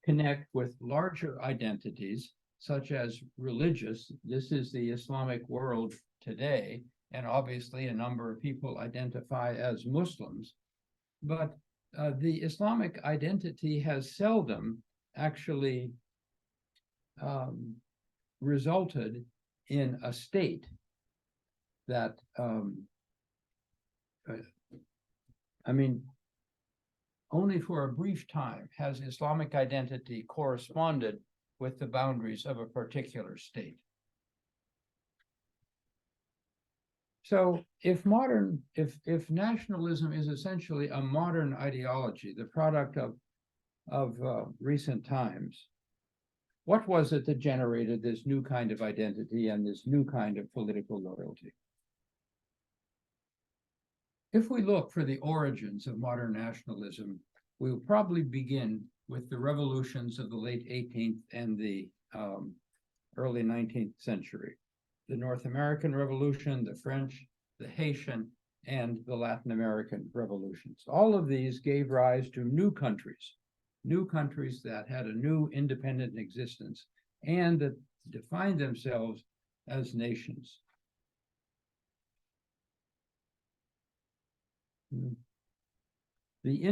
connect with larger identities, such as religious. This is the Islamic world today, and obviously a number of people identify as Muslims. But the Islamic identity has seldom actually resulted in a state that, I mean, only for a brief time has Islamic identity corresponded with the boundaries of a particular state. So if nationalism is essentially a modern ideology, the product of recent times, what was it that generated this new kind of identity and this new kind of political loyalty? If we look for the origins of modern nationalism, we'll probably begin with the revolutions of the late 18th and the early 19th century. The North American Revolution, the French, the Haitian, and the Latin American revolutions. All of these gave rise to new countries that had a new independent existence and that defined themselves as nations. The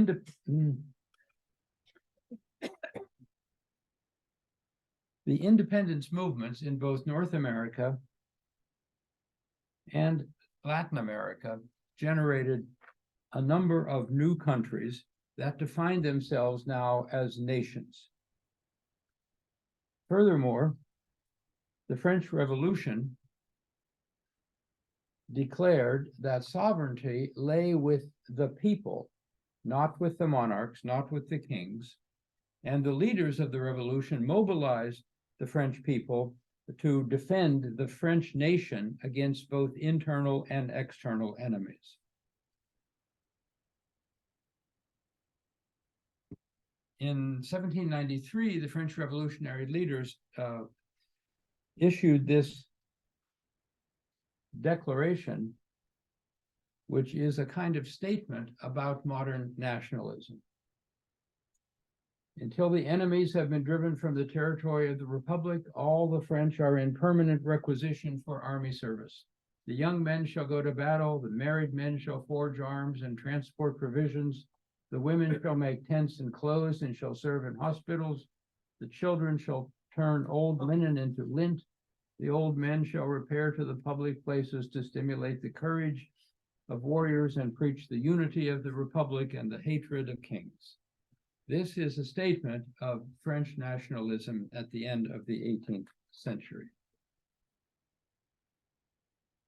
independence movements in both North America and Latin America generated a number of new countries that define themselves now as nations. Furthermore, the French Revolution declared that sovereignty lay with the people, not with the monarchs, not with the kings, and the leaders of the revolution mobilized the French people to defend the French nation against both internal and external enemies. In 1793, the French revolutionary leaders issued this declaration, which is a kind of statement about modern nationalism. Until the enemies have been driven from the territory of the Republic, all the French are in permanent requisition for army service. The young men shall go to battle, the married men shall forge arms and transport provisions, the women shall make tents and clothes and shall serve in hospitals, the children shall turn old linen into lint, the old men shall repair to the public places to stimulate the courage of warriors and preach the unity of the Republic and the hatred of kings. This is a statement of French nationalism at the end of the 18th century.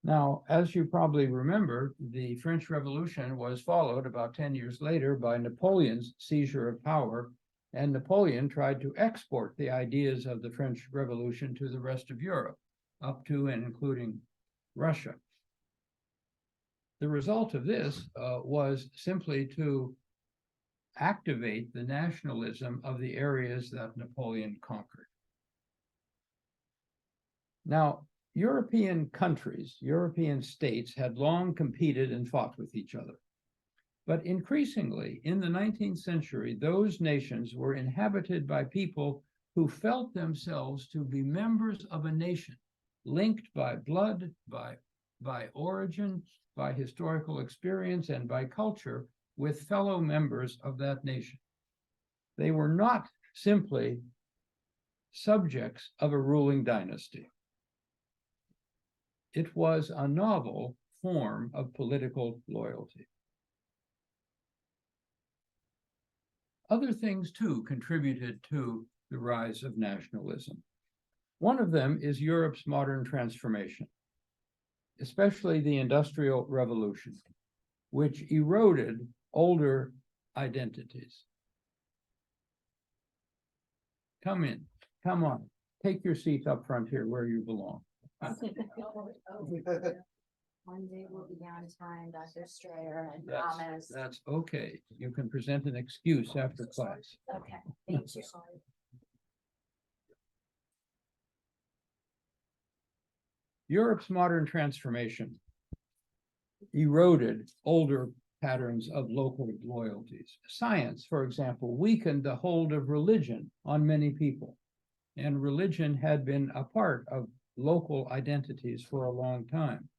Now, as you probably remember, the French Revolution was followed about 10 years later by Napoleon's seizure of power, and Napoleon tried to export the ideas of the French Revolution to the rest of Europe, up to and including Russia. The result of this was simply to activate the nationalism of the areas that Napoleon conquered. Now, European countries, European states had long competed and fought with each other. But increasingly, in the 19th century, those nations were inhabited by people who felt themselves to be members of a nation, linked by blood, by origin, by historical experience, and by culture with fellow members of that nation. They were not simply subjects of a ruling dynasty. It was a novel form of political loyalty. Other things, too, contributed to the rise of nationalism. One of them is Europe's modern transformation, especially the Industrial Revolution, which eroded older identities. Come in, come on, take your seat up front here where you belong. One day we'll be on time, Dr. Strayer, I promise. That's okay. You can present an excuse after class. Okay, thank you. Europe's modern transformation eroded older patterns of local loyalties. Science, for example, weakened the hold of religion on many people, and religion had been a part of local identities for a long time.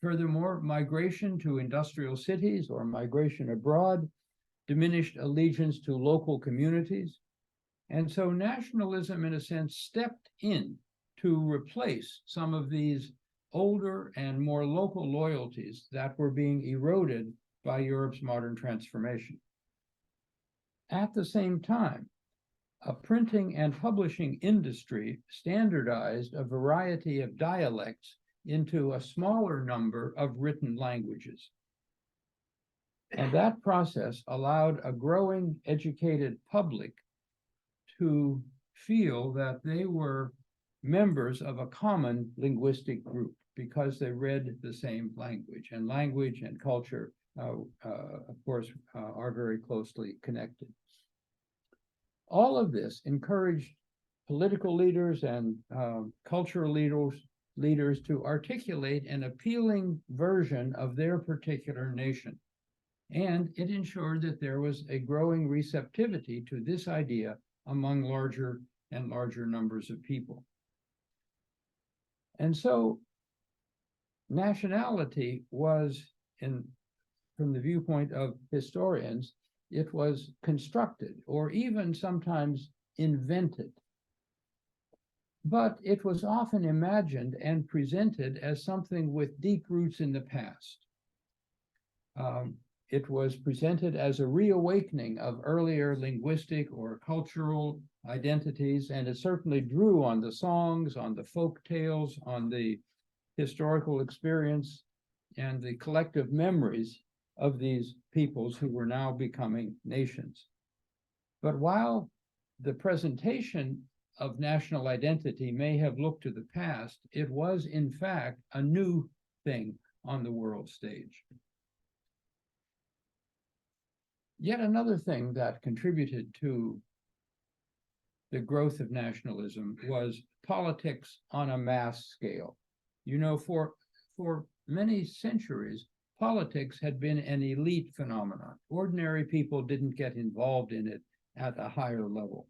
Furthermore, migration to industrial cities or migration abroad diminished allegiance to local communities. And so nationalism, in a sense, stepped in to replace some of these older and more local loyalties that were being eroded by Europe's modern transformation. At the same time, a printing and publishing industry standardized a variety of dialects into a smaller number of written languages. And that process allowed a growing educated public to feel that they were members of a common linguistic group because they read the same language, and language and culture, of course, are very closely connected. All of this encouraged political leaders and cultural leaders to articulate an appealing version of their particular nation. And it ensured that there was a growing receptivity to this idea among larger and larger numbers of people. And so nationality was, from the viewpoint of historians, it was constructed or even sometimes invented. But it was often imagined and presented as something with deep roots in the past. It was presented as a reawakening of earlier linguistic or cultural identities, and it certainly drew on the songs, on the folk tales, on the historical experience, and the collective memories of these peoples who were now becoming nations. But while the presentation of national identity may have looked to the past, it was in fact a new thing on the world stage. Yet another thing that contributed to the growth of nationalism was politics on a mass scale. You know, for many centuries, politics had been an elite phenomenon. Ordinary people didn't get involved in it at a higher level.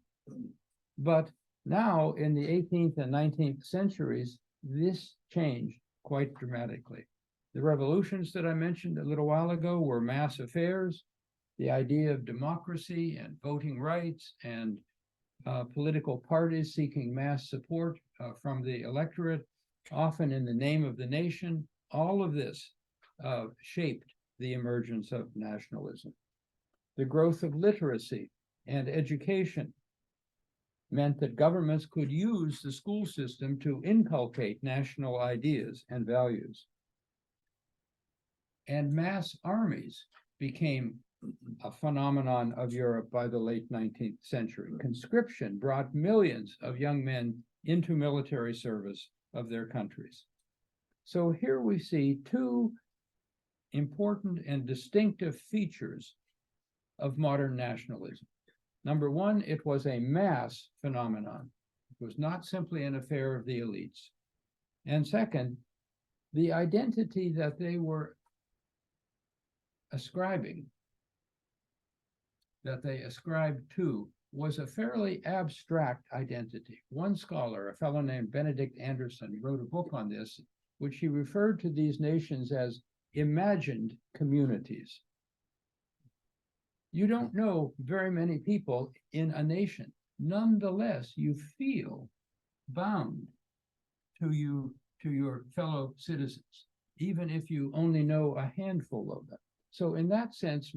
But now, in the 18th and 19th centuries, this changed quite dramatically. The revolutions that I mentioned a little while ago were mass affairs. The idea of democracy and voting rights and political parties seeking mass support from the electorate, often in the name of the nation, all of this shaped the emergence of nationalism. The growth of literacy and education meant that governments could use the school system to inculcate national ideas and values. And mass armies became a phenomenon of Europe by the late 19th century. Conscription brought millions of young men into military service of their countries. So here we see two important and distinctive features of modern nationalism. Number one, it was a mass phenomenon. It was not simply an affair of the elites. And second, the identity that they were ascribing, that they ascribed to, was a fairly abstract identity. One scholar, a fellow named Benedict Anderson, wrote a book on this, which he referred to these nations as imagined communities. You don't know very many people in a nation. Nonetheless, you feel bound to your fellow citizens, even if you only know a handful of them. So in that sense,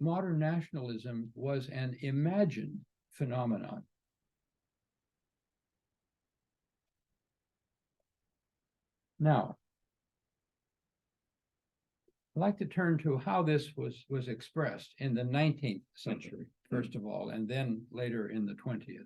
modern nationalism was an imagined phenomenon. Now, I'd like to turn to how this was expressed in the 19th century, first of all, and then later in the 20th.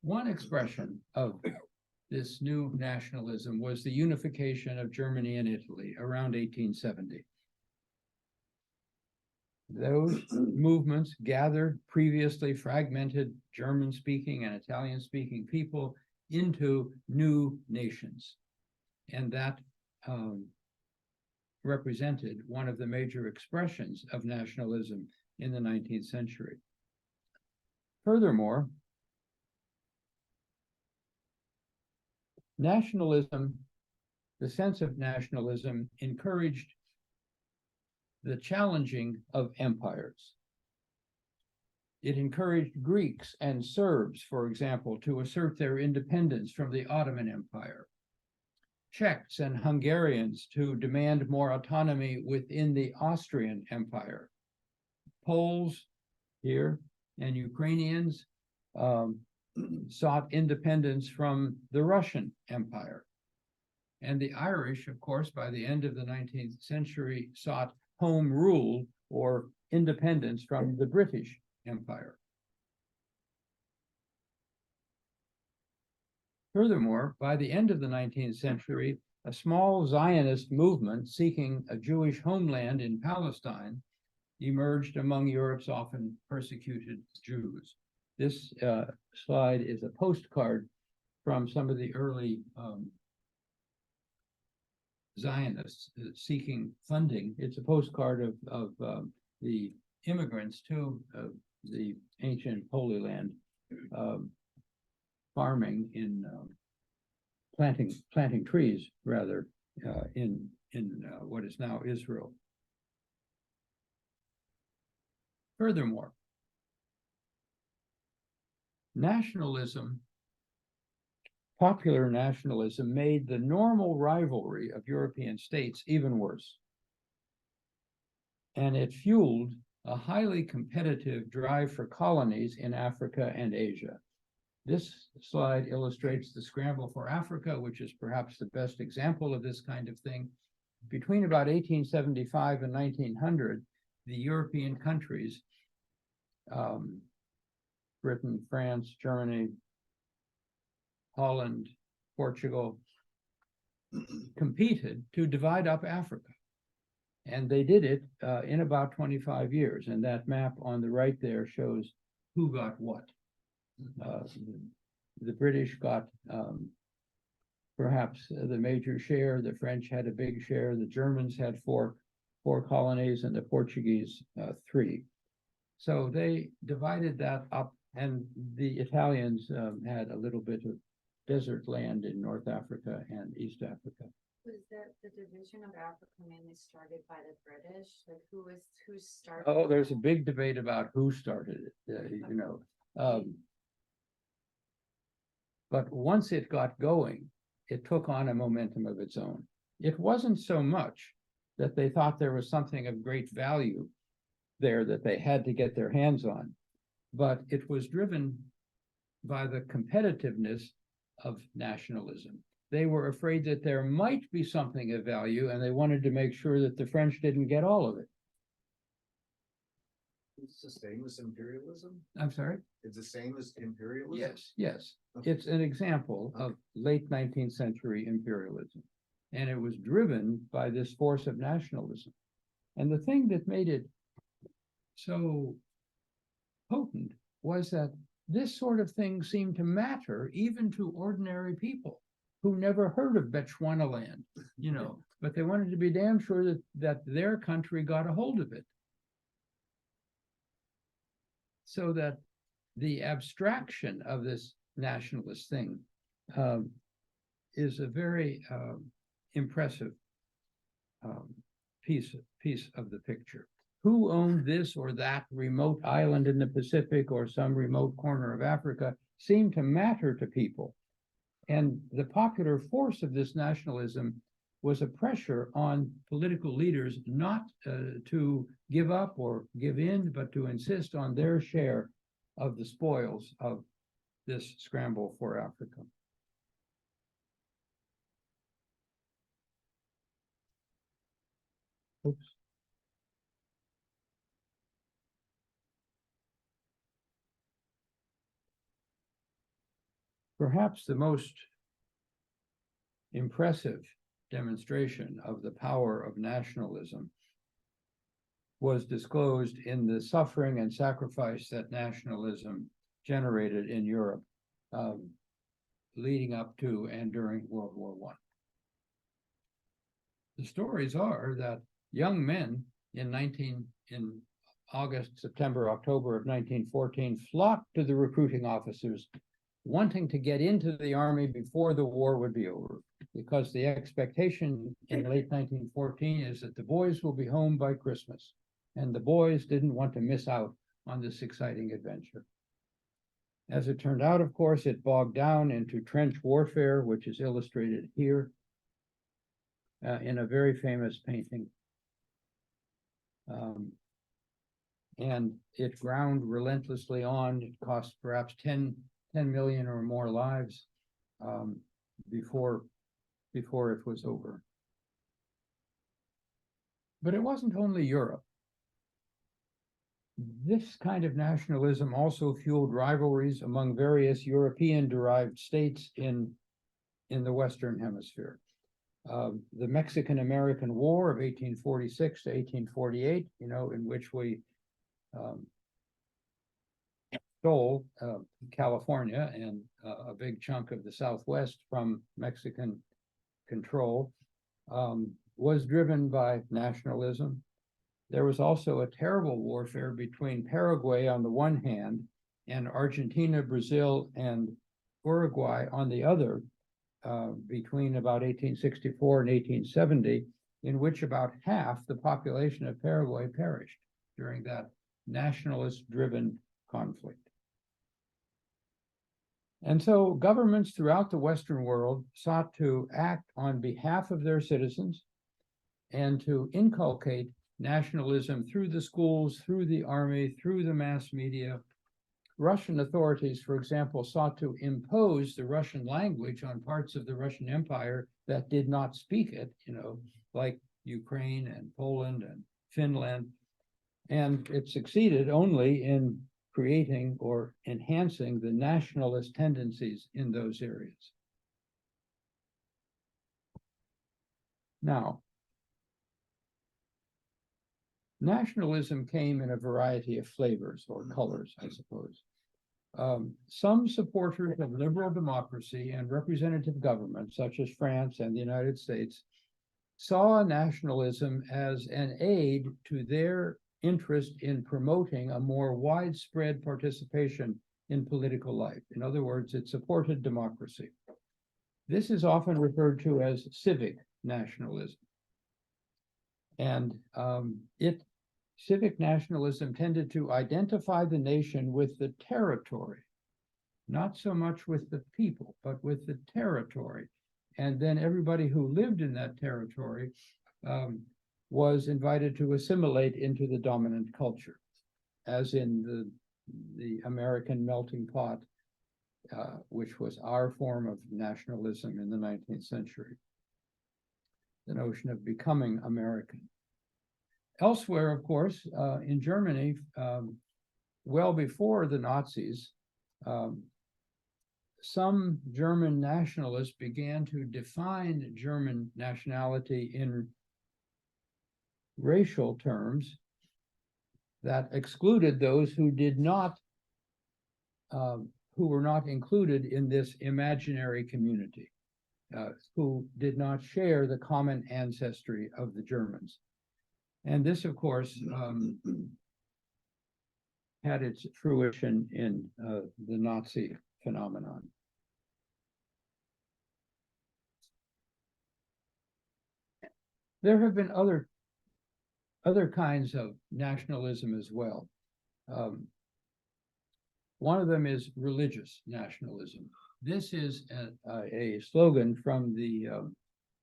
One expression of this new nationalism was the unification of Germany and Italy around 1870. Those movements gathered previously fragmented German-speaking and Italian-speaking people into new nations. And that represented one of the major expressions of nationalism in the 19th century. Furthermore, nationalism, the sense of nationalism, encouraged the challenging of empires. It encouraged Greeks and Serbs, for example, to assert their independence from the Ottoman Empire. Czechs and Hungarians to demand more autonomy within the Austrian Empire. Poles here and Ukrainians sought independence from the Russian Empire. And the Irish, of course, by the end of the 19th century, sought home rule or independence from the British Empire. Furthermore, by the end of the 19th century, a small Zionist movement seeking a Jewish homeland in Palestine emerged among Europe's often persecuted Jews. This slide is a postcard from some of the early Zionists seeking funding. It's a postcard of the immigrants to the ancient Holy Land, farming in planting trees rather in what is now Israel. Furthermore, nationalism, popular nationalism, made the normal rivalry of European states even worse. And it fueled a highly competitive drive for colonies in Africa and Asia. This slide illustrates the scramble for Africa, which is perhaps the best example of this kind of thing. Between about 1875 and 1900, the European countries, Britain, France, Germany, Holland, Portugal, competed to divide up Africa. And they did it in about 25 years. And that map on the right there shows who got what. The British got perhaps the major share, the French had a big share, the Germans had four colonies, and the Portuguese 3. So they divided that up, and the Italians had a little bit of desert land in North Africa and East Africa. Was that the division of Africa mainly started by the British? Like who started? Oh, there's a big debate about who started it, you know. But once it got going, it took on a momentum of its own. It wasn't so much that they thought there was something of great value there that they had to get their hands on, but it was driven by the competitiveness of nationalism. They were afraid that there might be something of value, and they wanted to make sure that the French didn't get all of it. It's the same as imperialism? I'm sorry? It's the same as imperialism? Yes, yes. It's an example of late 19th century imperialism. And it was driven by this force of nationalism. And the thing that made it so potent was that this sort of thing seemed to matter even to ordinary people who never heard of Bechuanaland, you know, but they wanted to be damn sure that their country got a hold of it. So that the abstraction of this nationalist thing is a very impressive piece of the picture. Who owned this or that remote island in the Pacific or some remote corner of Africa seemed to matter to people. And the popular force of this nationalism was a pressure on political leaders not to give up or give in, but to insist on their share of the spoils of this scramble for Africa. Oops. Perhaps the most impressive demonstration of the power of nationalism was disclosed in the suffering and sacrifice that nationalism generated in Europe, leading up to and during World War I. The stories are that young men in August, September, October of 1914 flocked to the recruiting officers, wanting to get into the army before the war would be over, because the expectation in late 1914 is that the boys will be home by Christmas, and the boys didn't want to miss out on this exciting adventure. As it turned out, of course, it bogged down into trench warfare, which is illustrated here in a very famous painting. And it ground relentlessly on. It cost perhaps 10 million or more lives before it was over. But it wasn't only Europe. This kind of nationalism also fueled rivalries among various European-derived states in the Western Hemisphere. The Mexican-American War of 1846 to 1848, in which we stole California and a big chunk of the Southwest from Mexican control, was driven by nationalism. There was also a terrible warfare between Paraguay on the one hand and Argentina, Brazil, and Uruguay on the other, between about 1864 and 1870, in which about half the population of Paraguay perished during that nationalist-driven conflict. And so governments throughout the Western world sought to act on behalf of their citizens and to inculcate nationalism through the schools, through the army, through the mass media. Russian authorities, for example, sought to impose the Russian language on parts of the Russian Empire that did not speak it, like Ukraine and Poland and Finland. And it succeeded only in creating or enhancing the nationalist tendencies in those areas. Now, nationalism came in a variety of flavors or colors, I suppose. Some supporters of liberal democracy and representative government, such as France and the United States, saw nationalism as an aid to their interest in promoting a more widespread participation in political life. In other words, it supported democracy. This is often referred to as civic nationalism. And civic nationalism tended to identify the nation with the territory, not so much with the people, but with the territory. And then everybody who lived in that territory was invited to assimilate into the dominant culture, as in the American melting pot, which was our form of nationalism in the 19th century, the notion of becoming American. Elsewhere, of course, in Germany, well before the Nazis, some German nationalists began to define German nationality in racial terms that excluded those who did not, who were not included in this imaginary community, who did not share the common ancestry of the Germans. And this, of course, had its fruition in the Nazi phenomenon. There have been other kinds of nationalism as well. One of them is religious nationalism. This is a slogan from the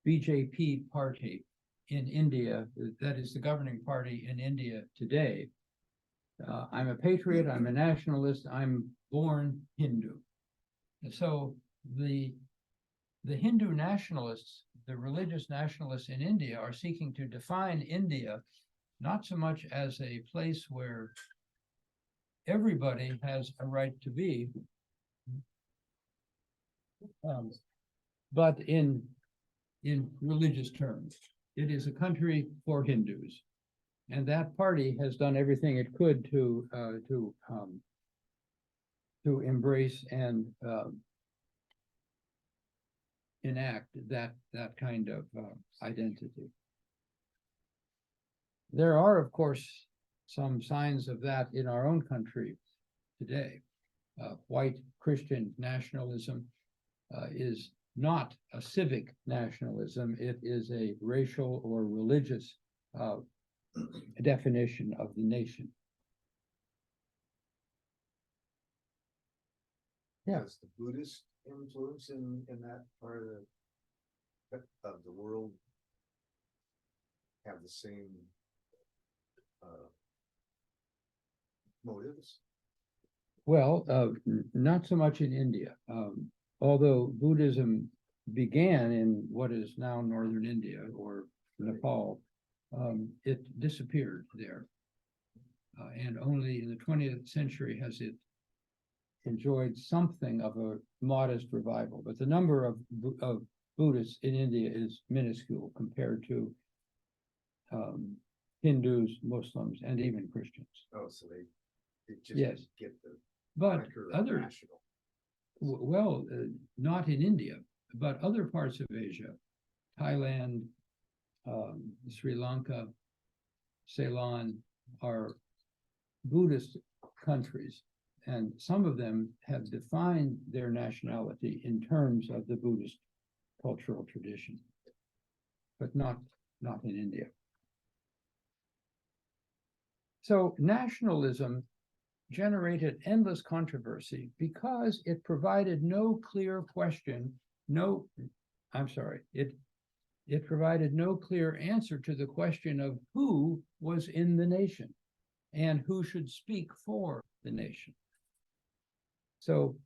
BJP party in India, that is the governing party in India today. I'm a patriot, I'm a nationalist, I'm born Hindu. And so the Hindu nationalists, the religious nationalists in India, are seeking to define India not so much as a place where everybody has a right to be, but in religious terms. It is a country for Hindus. And that party has done everything it could to embrace and enact that kind of identity. There are, of course, some signs of that in our own country today. White Christian nationalism is not a civic nationalism. It is a racial or religious definition of the nation. Yeah. Does the Buddhist influence in that part of the world have the same motives? Well, not so much in India. Although Buddhism began in what is now northern India or Nepal, it disappeared there. And only in the 20th century has it enjoyed something of a modest revival. But the number of Buddhists in India is minuscule compared to Hindus, Muslims, and even Christians. Oh, so they just Yes. get the But moniker of other, national. well, not in India, but other parts of Asia, Thailand, Sri Lanka, Ceylon are Buddhist countries, and some of them have defined their nationality in terms of the Buddhist cultural tradition, but not in India. So nationalism generated endless controversy because it provided no clear it provided no clear answer to the question of who was in the nation and who should speak for the nation. So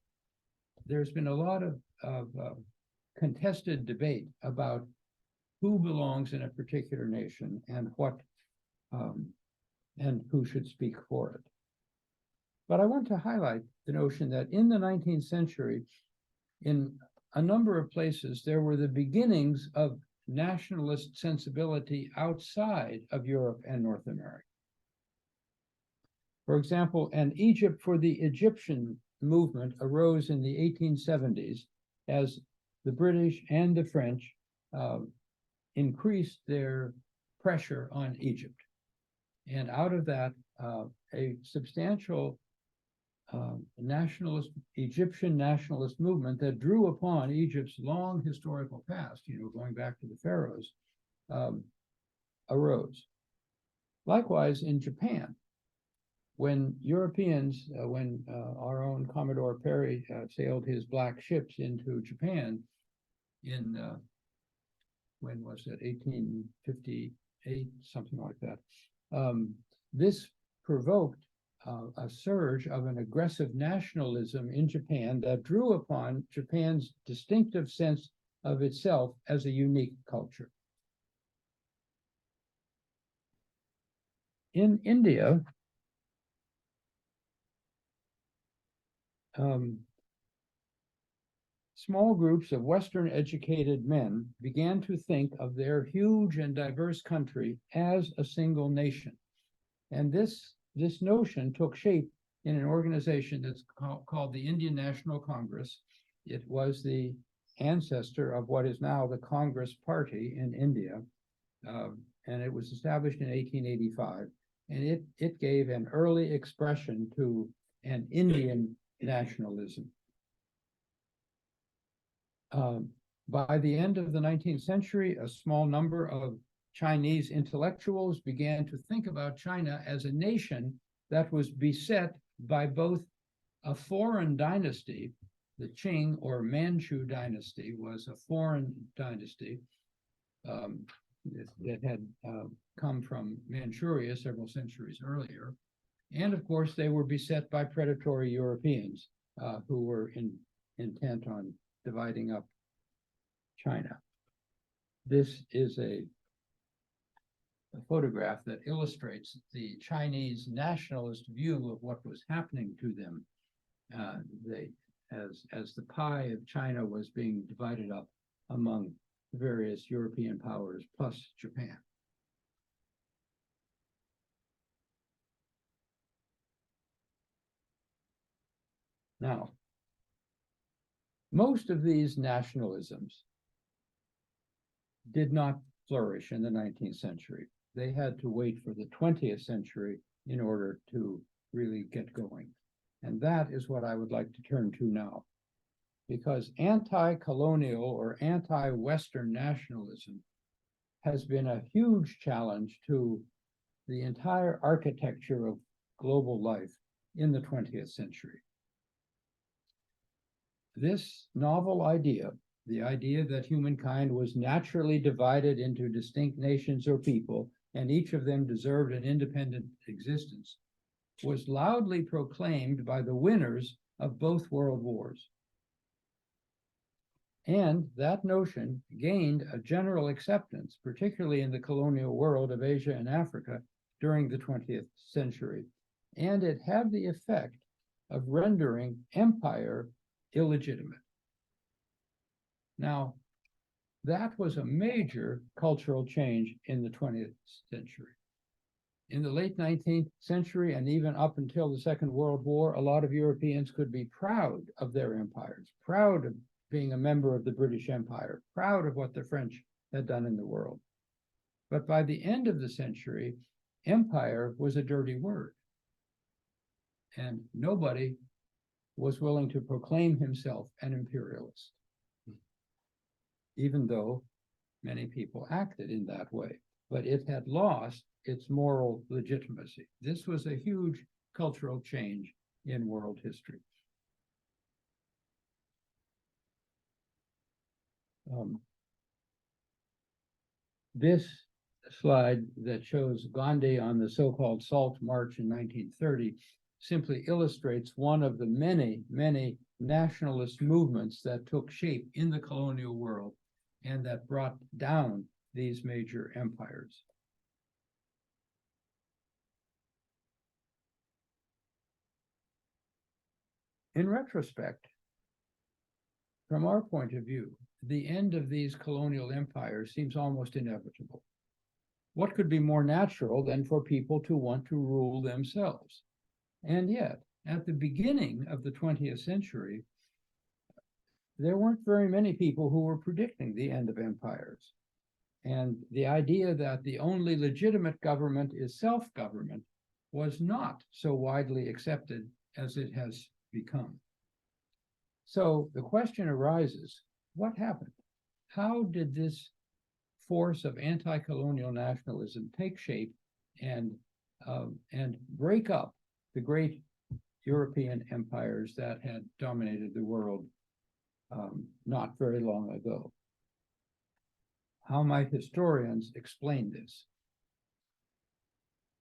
there's been a lot of contested debate about who belongs in a particular nation and what and who should speak for it. But I want to highlight the notion that in the 19th century, in a number of places, there were the beginnings of nationalist sensibility outside of Europe and North America. For example, an Egypt for the Egyptian movement arose in the 1870s as the British and the French increased their pressure on Egypt. And out of that, a substantial Egyptian nationalist movement that drew upon Egypt's long historical past, going back to the pharaohs, arose. Likewise, in Japan, when Europeans, when our own Commodore Perry sailed his black ships into Japan in, when was it, 1858, something like that, this provoked a surge of an aggressive nationalism in Japan that drew upon Japan's distinctive sense of itself as a unique culture. In India, small groups of Western educated men began to think of their huge and diverse country as a single nation. And this notion took shape in an organization that's called the Indian National Congress. It was the ancestor of what is now the Congress Party in India, and it was established in 1885. And it gave an early expression to an Indian nationalism. By the end of the 19th century, a small number of Chinese intellectuals began to think about China as a nation that was beset by both a foreign dynasty. The Qing or Manchu dynasty was a foreign dynasty that had come from Manchuria several centuries earlier. And of course, they were beset by predatory Europeans who were intent on dividing up China. This is a photograph that illustrates the Chinese nationalist view of what was happening to them. As the pie of China was being divided up among the various European powers plus Japan. Now, most of these nationalisms did not flourish in the 19th century. They had to wait for the 20th century in order to really get going. And that is what I would like to turn to now. Because anti-colonial or anti-Western nationalism has been a huge challenge to the entire architecture of global life in the 20th century. This novel idea, the idea that humankind was naturally divided into distinct nations or people, and each of them deserved an independent existence, was loudly proclaimed by the winners of both world wars. And that notion gained a general acceptance, particularly in the colonial world of Asia and Africa during the 20th century. And it had the effect of rendering empire illegitimate. Now, that was a major cultural change in the 20th century. In the late 19th century, and even up until the Second World War, a lot of Europeans could be proud of their empires, proud of being a member of the British Empire, proud of what the French had done in the world. But by the end of the century, empire was a dirty word. And nobody was willing to proclaim himself an imperialist, even though many people acted in that way. But it had lost its moral legitimacy. This was a huge cultural change in world history. This slide that shows Gandhi on the so-called Salt March in 1930 simply illustrates one of the many, many nationalist movements that took shape in the colonial world and that brought down these major empires. In retrospect, from our point of view, the end of these colonial empires seems almost inevitable. What could be more natural than for people to want to rule themselves? And yet, at the beginning of the 20th century, there weren't very many people who were predicting the end of empires. And the idea that the only legitimate government is self-government was not so widely accepted as it has become. So the question arises, what happened? How did this force of anti-colonial nationalism take shape and break up the great European empires that had dominated the world not very long ago? How might historians explain this?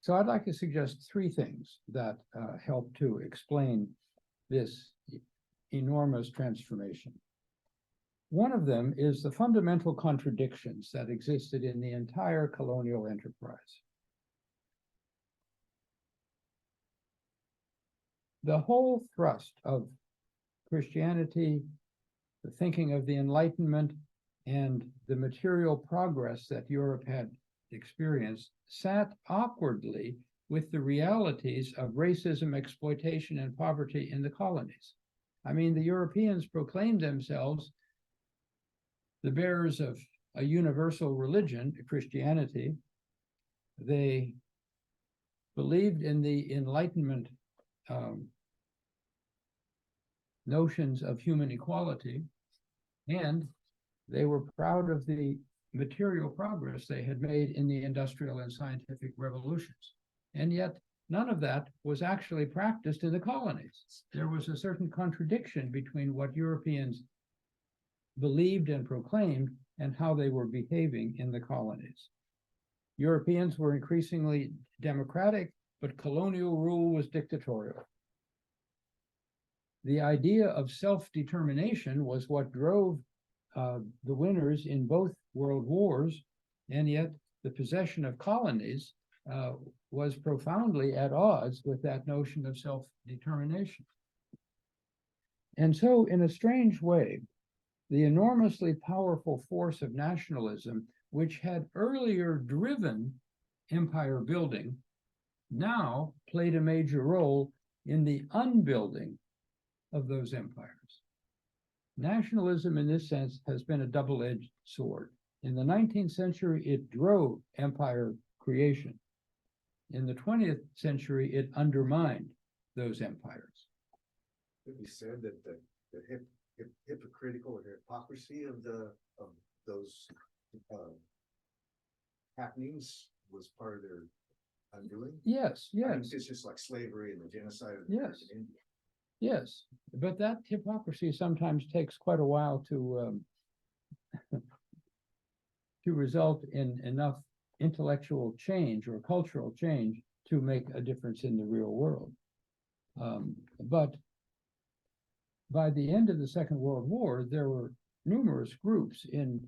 So I'd like to suggest three things that help to explain this enormous transformation. One of them is the fundamental contradictions that existed in the entire colonial enterprise. The whole thrust of Christianity, the thinking of the Enlightenment, and the material progress that Europe had experienced sat awkwardly with the realities of racism, exploitation, and poverty in the colonies. I mean, the Europeans proclaimed themselves the bearers of a universal religion, Christianity. They believed in the Enlightenment notions of human equality, and they were proud of the material progress they had made in the industrial and scientific revolutions. And yet, none of that was actually practiced in the colonies. There was a certain contradiction between what Europeans believed and proclaimed and how they were behaving in the colonies. Europeans were increasingly democratic, but colonial rule was dictatorial. The idea of self-determination was what drove the winners in both world wars, and yet the possession of colonies was profoundly at odds with that notion of self-determination. And so, in a strange way, the enormously powerful force of nationalism, which had earlier driven empire building, now played a major role in the unbuilding of those empires. Nationalism in this sense has been a double-edged sword. In the 19th century, it drove empire creation. In the 20th century, it undermined those empires. Could be said that the hypocritical or hypocrisy of those happenings was part of their undoing. Yes, I mean, yes, it's just like slavery and the genocide of the Yes. American Indian. yes. But that hypocrisy sometimes takes quite a while to result in enough intellectual change or cultural change to make a difference in the real world. But by the end of the Second World War, there were numerous groups in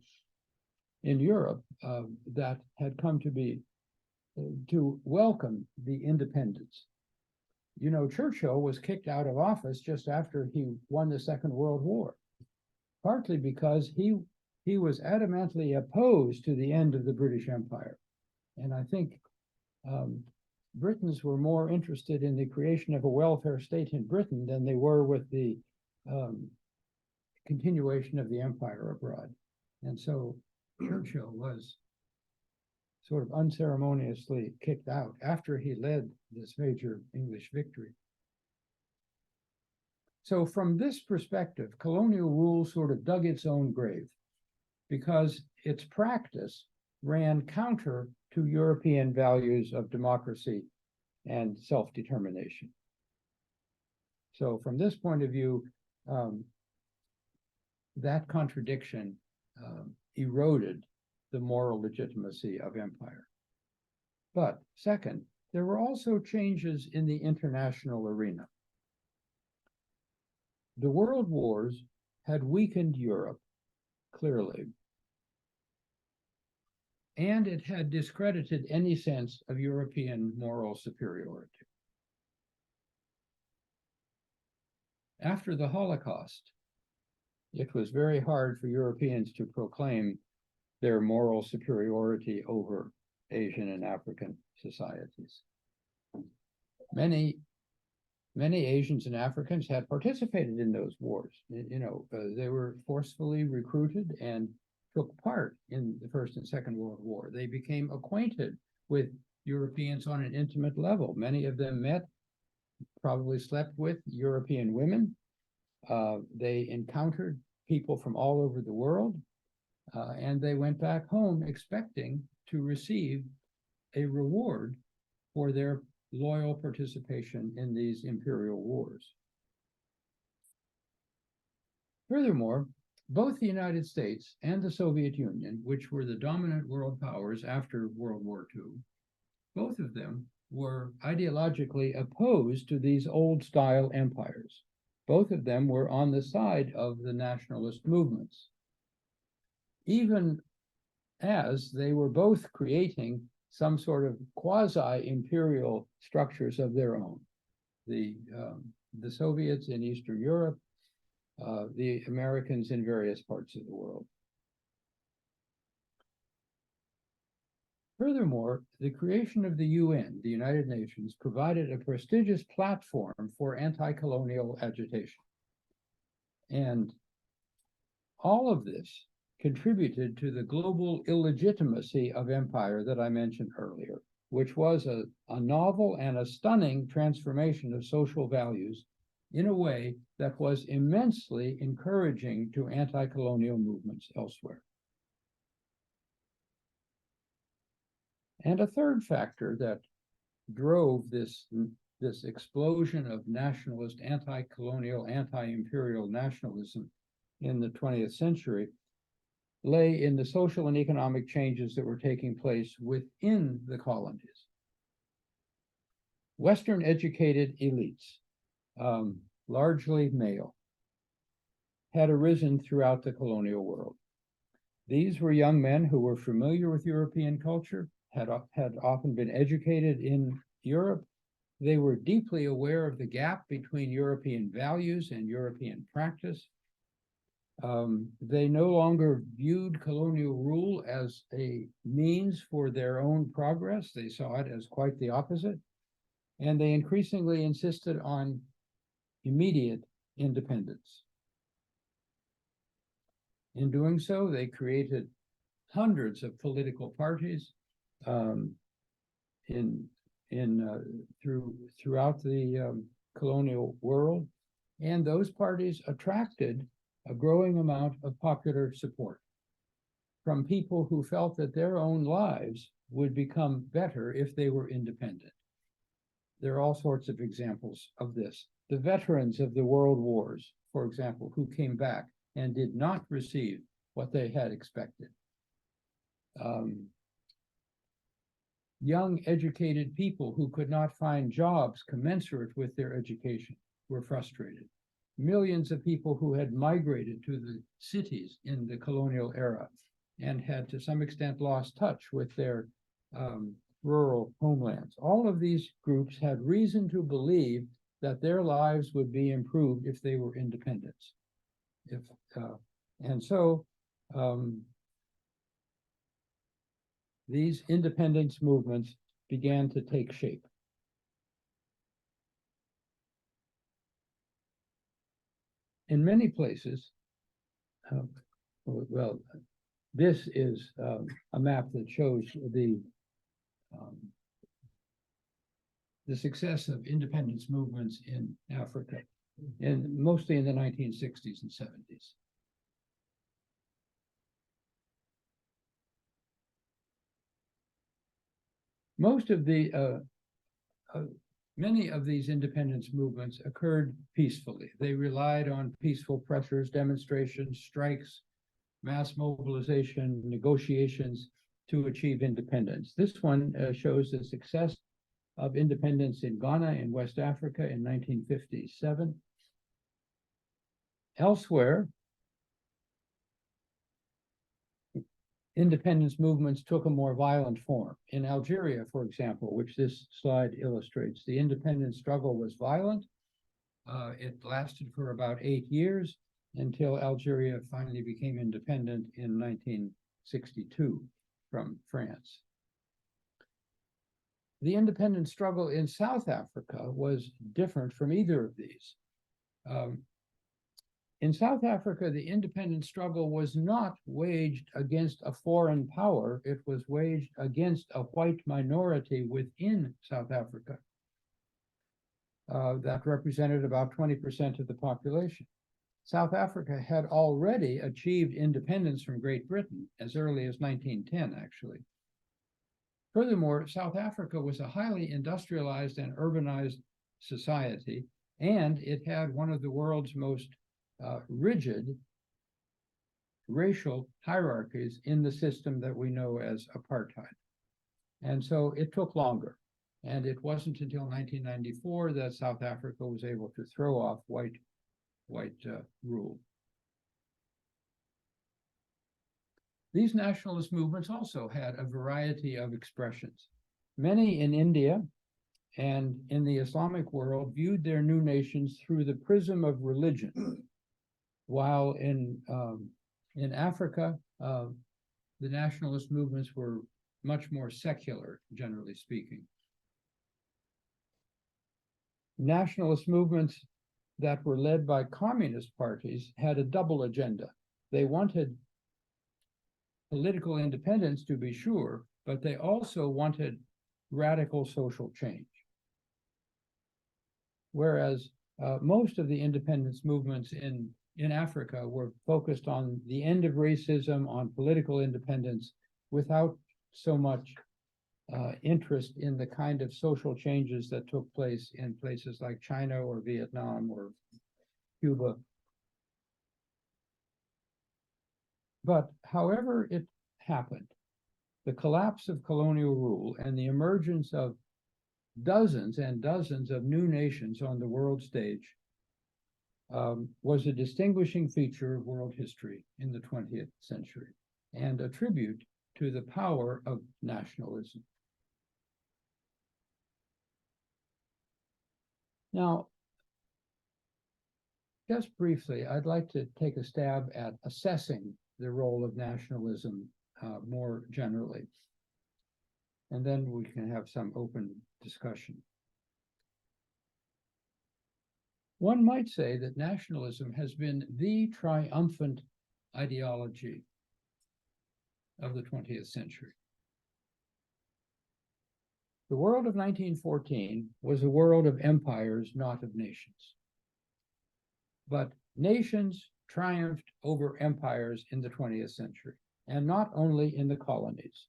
Europe that had come to be to welcome the independence. You know, Churchill was kicked out of office just after he won the Second World War, partly because he was adamantly opposed to the end of the British Empire. And I think Britons were more interested in the creation of a welfare state in Britain than they were with the continuation of the empire abroad. And so Churchill was sort of unceremoniously kicked out after he led this major English victory. So from this perspective, colonial rule sort of dug its own grave because its practice ran counter to European values of democracy and self-determination. So from this point of view, that contradiction eroded the moral legitimacy of empire. But second, there were also changes in the international arena. The world wars had weakened Europe, clearly, and it had discredited any sense of European moral superiority. After the Holocaust, it was very hard for Europeans to proclaim their moral superiority over Asian and African societies. Many Asians and Africans had participated in those wars. You know, they were forcefully recruited and took part in the First and Second World War. They became acquainted with Europeans on an intimate level. Many of them met, probably slept with European women. They encountered people from all over the world, and they went back home expecting to receive a reward for their loyal participation in these imperial wars. Furthermore, both the United States and the Soviet Union, which were the dominant world powers after World War II, both of them were ideologically opposed to these old-style empires. Both of them were on the side of the nationalist movements, even as they were both creating some sort of quasi-imperial structures of their own. The Soviets in Eastern Europe, the Americans in various parts of the world. Furthermore, the creation of the UN, the United Nations, provided a prestigious platform for anti-colonial agitation. And all of this contributed to the global illegitimacy of empire that I mentioned earlier, which was a novel and a stunning transformation of social values in a way that was immensely encouraging to anti-colonial movements elsewhere. And a third factor that drove this explosion of nationalist, anti-colonial, anti-imperial nationalism in the 20th century lay in the social and economic changes that were taking place within the colonies. Western educated elites, largely male, had arisen throughout the colonial world. These were young men who were familiar with European culture, had often been educated in Europe. They were deeply aware of the gap between European values and European practice. They no longer viewed colonial rule as a means for their own progress. They saw it as quite the opposite. And they increasingly insisted on immediate independence. In doing so, they created hundreds of political parties throughout the colonial world, and those parties attracted a growing amount of popular support from people who felt that their own lives would become better if they were independent. There are all sorts of examples of this. The veterans of the world wars, for example, who came back and did not receive what they had expected. Young educated people who could not find jobs commensurate with their education were frustrated. Millions of people who had migrated to the cities in the colonial era and had to some extent lost touch with their rural homelands. All of these groups had reason to believe that their lives would be improved if they were independent. These independence movements began to take shape. In many places, this is a map that shows the success of independence movements in Africa, and mostly in the 1960s and 70s. Many of these independence movements occurred peacefully. They relied on peaceful pressures, demonstrations, strikes, mass mobilization, negotiations to achieve independence. This one shows the success of independence in Ghana in West Africa in 1957. Elsewhere, independence movements took a more violent form. In Algeria, for example, which this slide illustrates, the independence struggle was violent. It lasted for about 8 years until Algeria finally became independent in 1962 from France. The independence struggle in South Africa was different from either of these. In South Africa, the independence struggle was not waged against a foreign power. It was waged against a white minority within South Africa that represented about 20% of the population. South Africa had already achieved independence from Great Britain as early as 1910, actually. Furthermore, South Africa was a highly industrialized and urbanized society, and it had one of the world's most rigid racial hierarchies in the system that we know as apartheid. And so it took longer. And it wasn't until 1994 that South Africa was able to throw off white rule. These nationalist movements also had a variety of expressions. Many in India and in the Islamic world viewed their new nations through the prism of religion, while in Africa, the nationalist movements were much more secular, generally speaking. Nationalist movements that were led by communist parties had a double agenda. They wanted political independence, to be sure, but they also wanted radical social change. Whereas most of the independence movements in Africa were focused on the end of racism, on political independence, without so much interest in the kind of social changes that took place in places like China or Vietnam or Cuba. But however it happened, the collapse of colonial rule and the emergence of dozens and dozens of new nations on the world stage was a distinguishing feature of world history in the 20th century and a tribute to the power of nationalism. Now, just briefly, I'd like to take a stab at assessing the role of nationalism more generally, and then we can have some open discussion. one might say that nationalism has been the triumphant ideology of the 20th century. The world of 1914 was a world of empires, not of nations. But nations triumphed over empires in the 20th century, and not only in the colonies.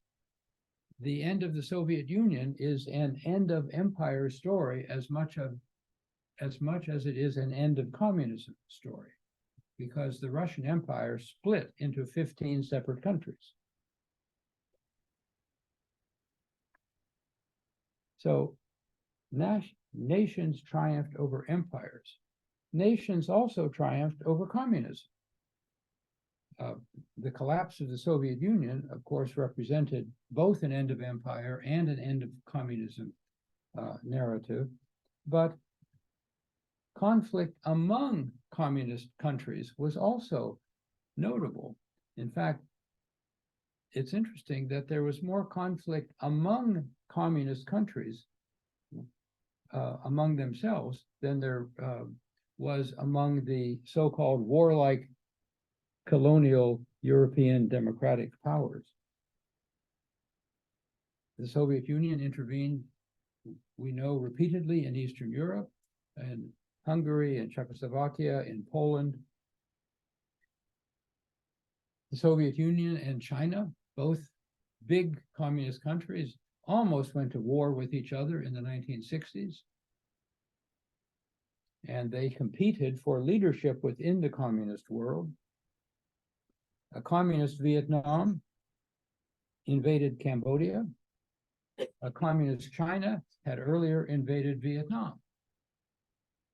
The end of the Soviet Union is an end of empire story as much as it is an end of communism story, because the Russian Empire split into 15 separate countries. So nations triumphed over empires. Nations also triumphed over communism. The collapse of the Soviet Union, of course, represented both an end of empire and an end of communism narrative, but conflict among communist countries was also notable. In fact, it's interesting that there was more conflict among communist countries among themselves than there was among the so-called warlike colonial European democratic powers. The Soviet Union intervened, we know, repeatedly in Eastern Europe, and Hungary and Czechoslovakia, in Poland. The Soviet Union and China, both big communist countries, almost went to war with each other in the 1960s. And they competed for leadership within the communist world. A communist Vietnam invaded Cambodia. A communist China had earlier invaded Vietnam.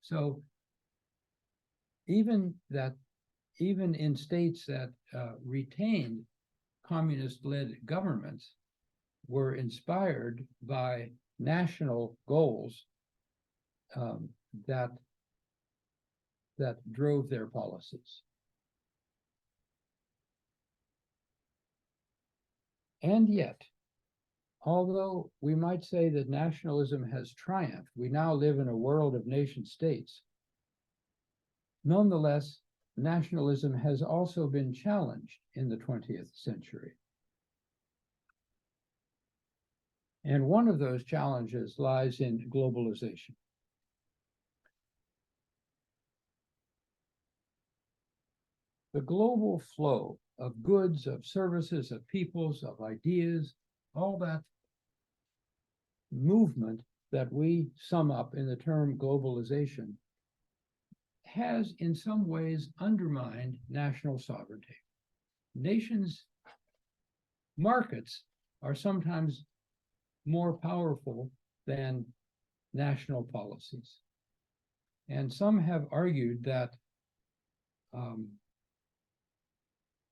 So even in states that retained communist-led governments were inspired by national goals that drove their policies. And yet, although we might say that nationalism has triumphed, we now live in a world of nation states. Nonetheless, nationalism has also been challenged in the 20th century. And one of those challenges lies in globalization. The global flow of goods, of services, of peoples, of ideas, all that movement that we sum up in the term globalization has in some ways undermined national sovereignty. Nations' markets are sometimes more powerful than national policies. And some have argued that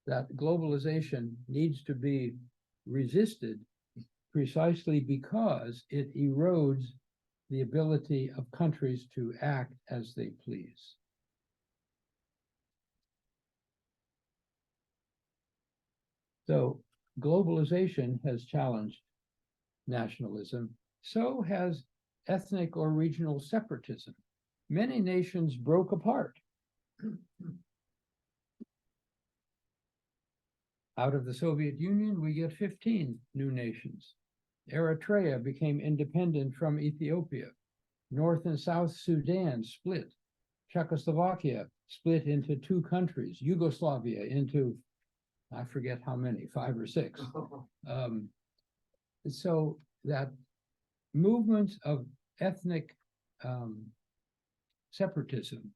that globalization needs to be resisted precisely because it erodes the ability of countries to act as they please. So globalization has challenged nationalism. So has ethnic or regional separatism. Many nations broke apart. Out of the Soviet Union, we get 15 new nations. Eritrea became independent from Ethiopia. North and South Sudan split. Czechoslovakia split into two countries. Yugoslavia into, I forget how many, 5 or 6. So that movements of ethnic separatism,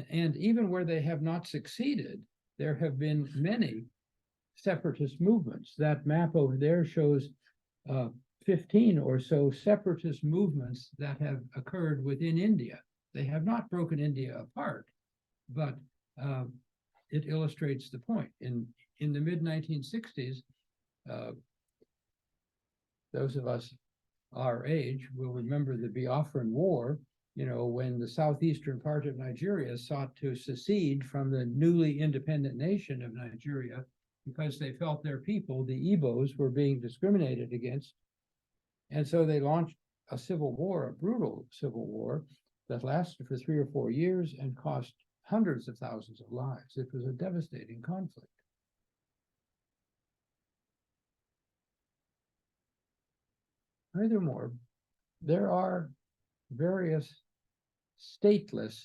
and even where they have not succeeded, there have been many separatist movements. That map over there shows 15 or so separatist movements that have occurred within India. They have not broken India apart, but it illustrates the point. In the mid-1960s, those of us our age will remember the Biafran War, you know, when the southeastern part of Nigeria sought to secede from the newly independent nation of Nigeria because they felt their people, the Igbos, were being discriminated against. And so they launched a civil war, a brutal civil war. that lasted for 3 or 4 years and cost hundreds of thousands of lives. It was a devastating conflict. Furthermore, there are various stateless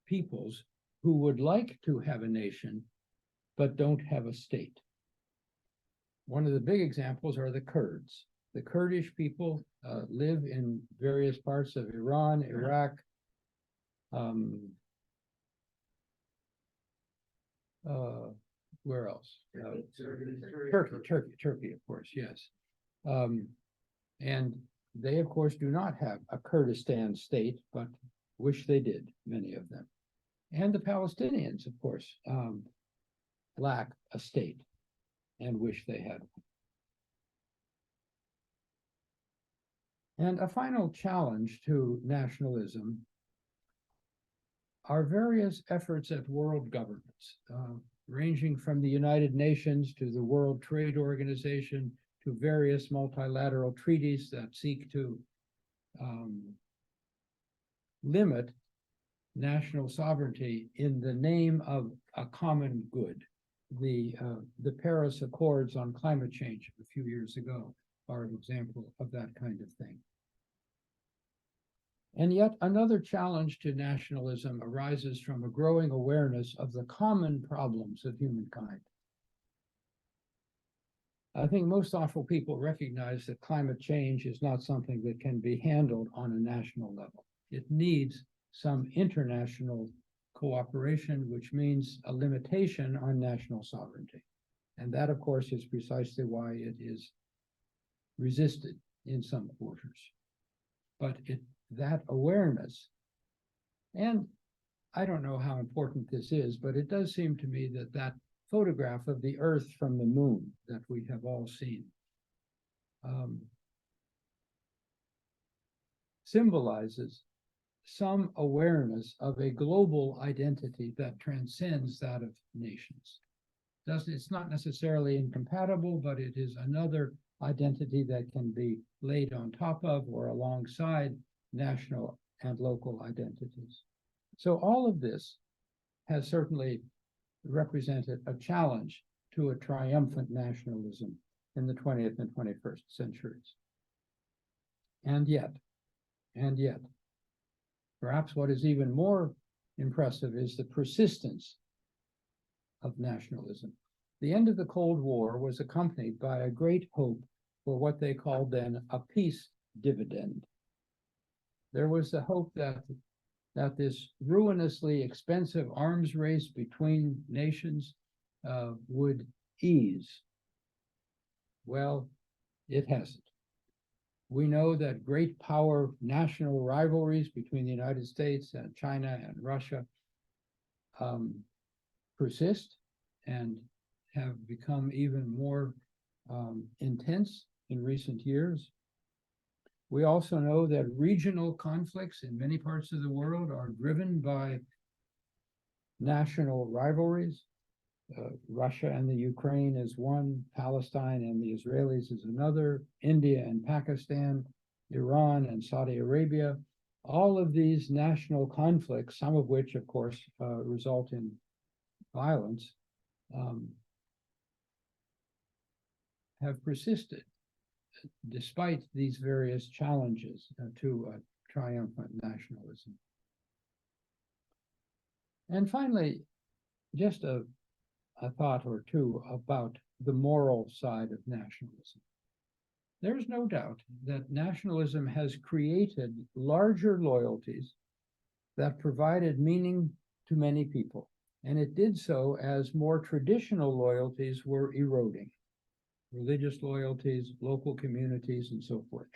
peoples who would like to have a nation, but don't have a state. One of the big examples are the Kurds. The Kurdish people live in various parts of Iran, Iraq, where else? Turkey, of course, yes. And they, of course, do not have a Kurdistan state, but wish they did, many of them. And the Palestinians, of course, lack a state and wish they had one. And a final challenge to nationalism are various efforts at world governance, ranging from the United Nations to the World Trade Organization to various multilateral treaties that seek to limit national sovereignty in the name of a common good. The Paris Accords on climate change a few years ago are an example of that kind of thing. And yet another challenge to nationalism arises from a growing awareness of the common problems of humankind. I think most thoughtful people recognize that climate change is not something that can be handled on a national level. It needs some international cooperation, which means a limitation on national sovereignty. And that, of course, is precisely why it is resisted in some quarters. But that awareness, and I don't know how important this is, but it does seem to me that that photograph of the Earth from the moon that we have all seen symbolizes some awareness of a global identity that transcends that of nations. It's not necessarily incompatible, but it is another identity that can be laid on top of or alongside national and local identities. So all of this has certainly represented a challenge to a triumphant nationalism in the 20th and 21st centuries. And yet, perhaps what is even more impressive is the persistence of nationalism. The end of the Cold War was accompanied by a great hope for what they called then a peace dividend. There was the hope that this ruinously expensive arms race between nations would ease. Well, it hasn't. We know that great power national rivalries between the United States and China and Russia persist and have become even more intense in recent years. We also know that regional conflicts in many parts of the world are driven by national rivalries. Russia and the Ukraine is one, Palestine and the Israelis is another, India and Pakistan, Iran and Saudi Arabia. All of these national conflicts, some of which, of course, result in violence, have persisted despite these various challenges to triumphant nationalism. And finally, just a thought or two about the moral side of nationalism. There's no doubt that nationalism has created larger loyalties that provided meaning to many people, and it did so as more traditional loyalties were eroding. Religious loyalties, local communities, and so forth.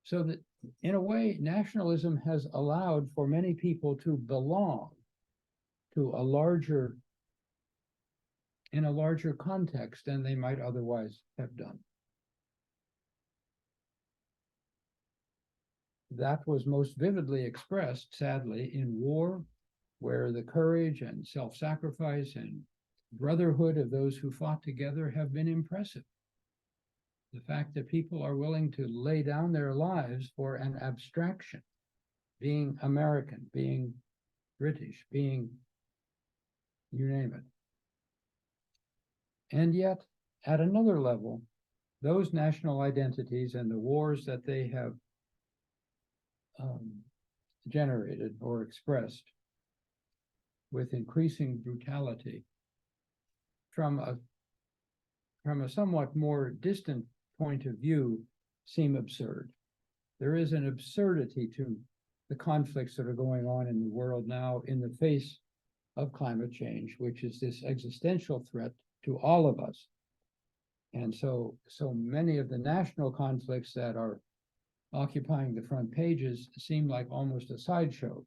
So that, in a way, nationalism has allowed for many people to belong to in a larger context than they might otherwise have done. That was most vividly expressed, sadly, in war, where the courage and self-sacrifice and brotherhood of those who fought together have been impressive. The fact that people are willing to lay down their lives for an abstraction being American, being British, being, you name it. And yet, at another level, those national identities and the wars that they have generated or expressed with increasing brutality from a somewhat more distant point of view seem absurd. There is an absurdity to the conflicts that are going on in the world now in the face of climate change, which is this existential threat to all of us. And so many of the national conflicts that are occupying the front pages seem like almost a sideshow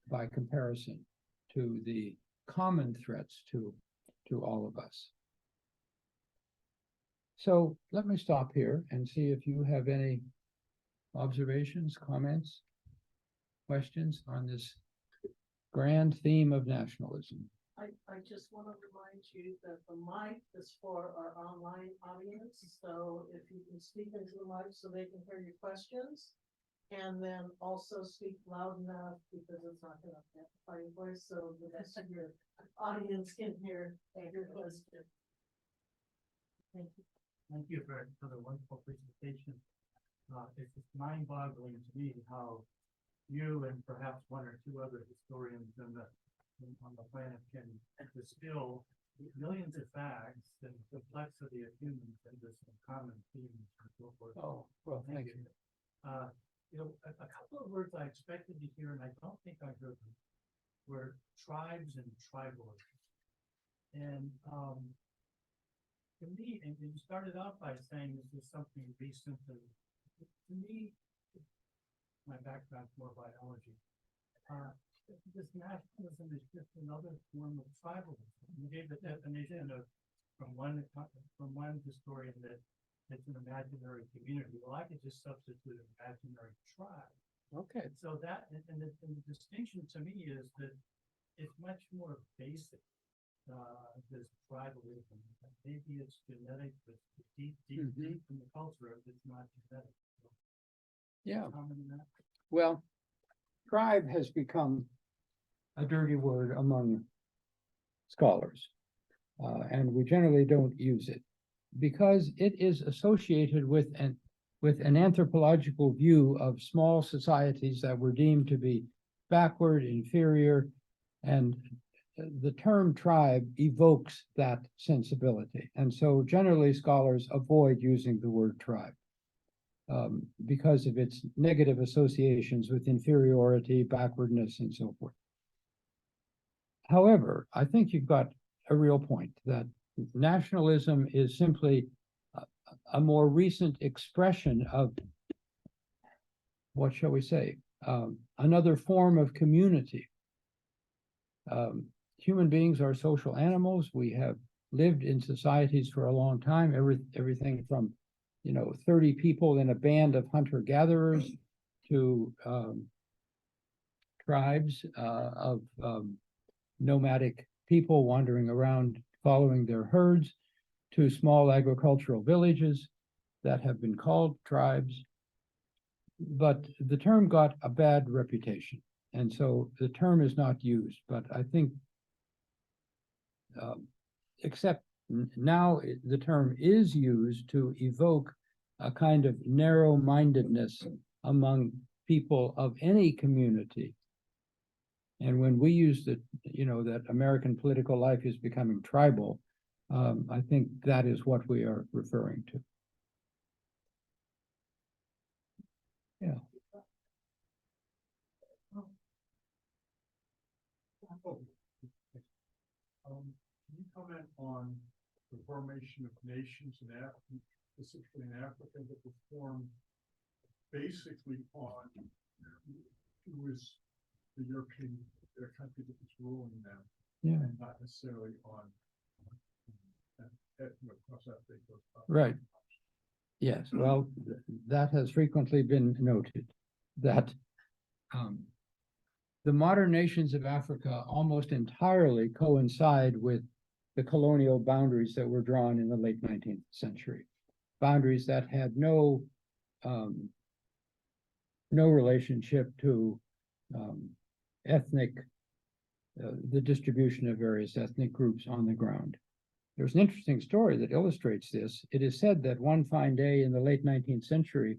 by comparison to the common threats to all of us. So let me stop here and see if you have any observations, comments, questions on this grand theme of nationalism. I just want to remind you that the mic is for our online audience, so if you can speak into the mic so they can hear your questions. And then also speak loud enough because it's not going to amplify your voice, so the rest of your audience can hear your question. Thank you. Thank you for the wonderful presentation. It's just mind-boggling to me how you and perhaps one or two other historians on the planet can distill millions of facts and complexity of humans into some common themes and so forth. Oh, well, thank you. You know, a couple of words I expected to hear, and I don't think I heard them, were tribes and tribalism. And to me, and you started out by saying this is something recent, and to me, my background's more biology. This nationalism is just another form of tribalism. You gave the definition of from one historian that it's an imaginary community. Well, I could just substitute an imaginary tribe. Okay. So that and the distinction to me is that it's much more basic. This tribalism. Maybe it's genetic, but deep in the culture, it's not genetic. So, Yeah. comment on that? Well, tribe has become a dirty word among scholars, and we generally don't use it because it is associated with an anthropological view of small societies that were deemed to be backward, inferior, and the term tribe evokes that sensibility. And so generally scholars avoid using the word tribe because of its negative associations with inferiority, backwardness, and so forth. However, I think you've got a real point that nationalism is simply a more recent expression of, what shall we say, another form of community. Human beings are social animals. We have lived in societies for a long time, everything from 30 people in a band of hunter-gatherers to tribes of nomadic people wandering around following their herds, to small agricultural villages that have been called tribes. But the term got a bad reputation, and so the term is not used. But I think, except now the term is used to evoke a kind of narrow-mindedness among people of any community. And when we use that, that American political life is becoming tribal, I think that is what we are referring to. Yeah. Can you comment on the formation of nations in Africa, specifically in Africa, that was formed basically on who was the European, their country that was ruling them, and not necessarily on Right. Yes, well, that has frequently been noted, that the modern nations of Africa almost entirely coincide with the colonial boundaries that were drawn in the late 19th century. Boundaries that had no no relationship to ethnic, the distribution of various ethnic groups on the ground. There's an interesting story that illustrates this. It is said that one fine day in the late 19th century,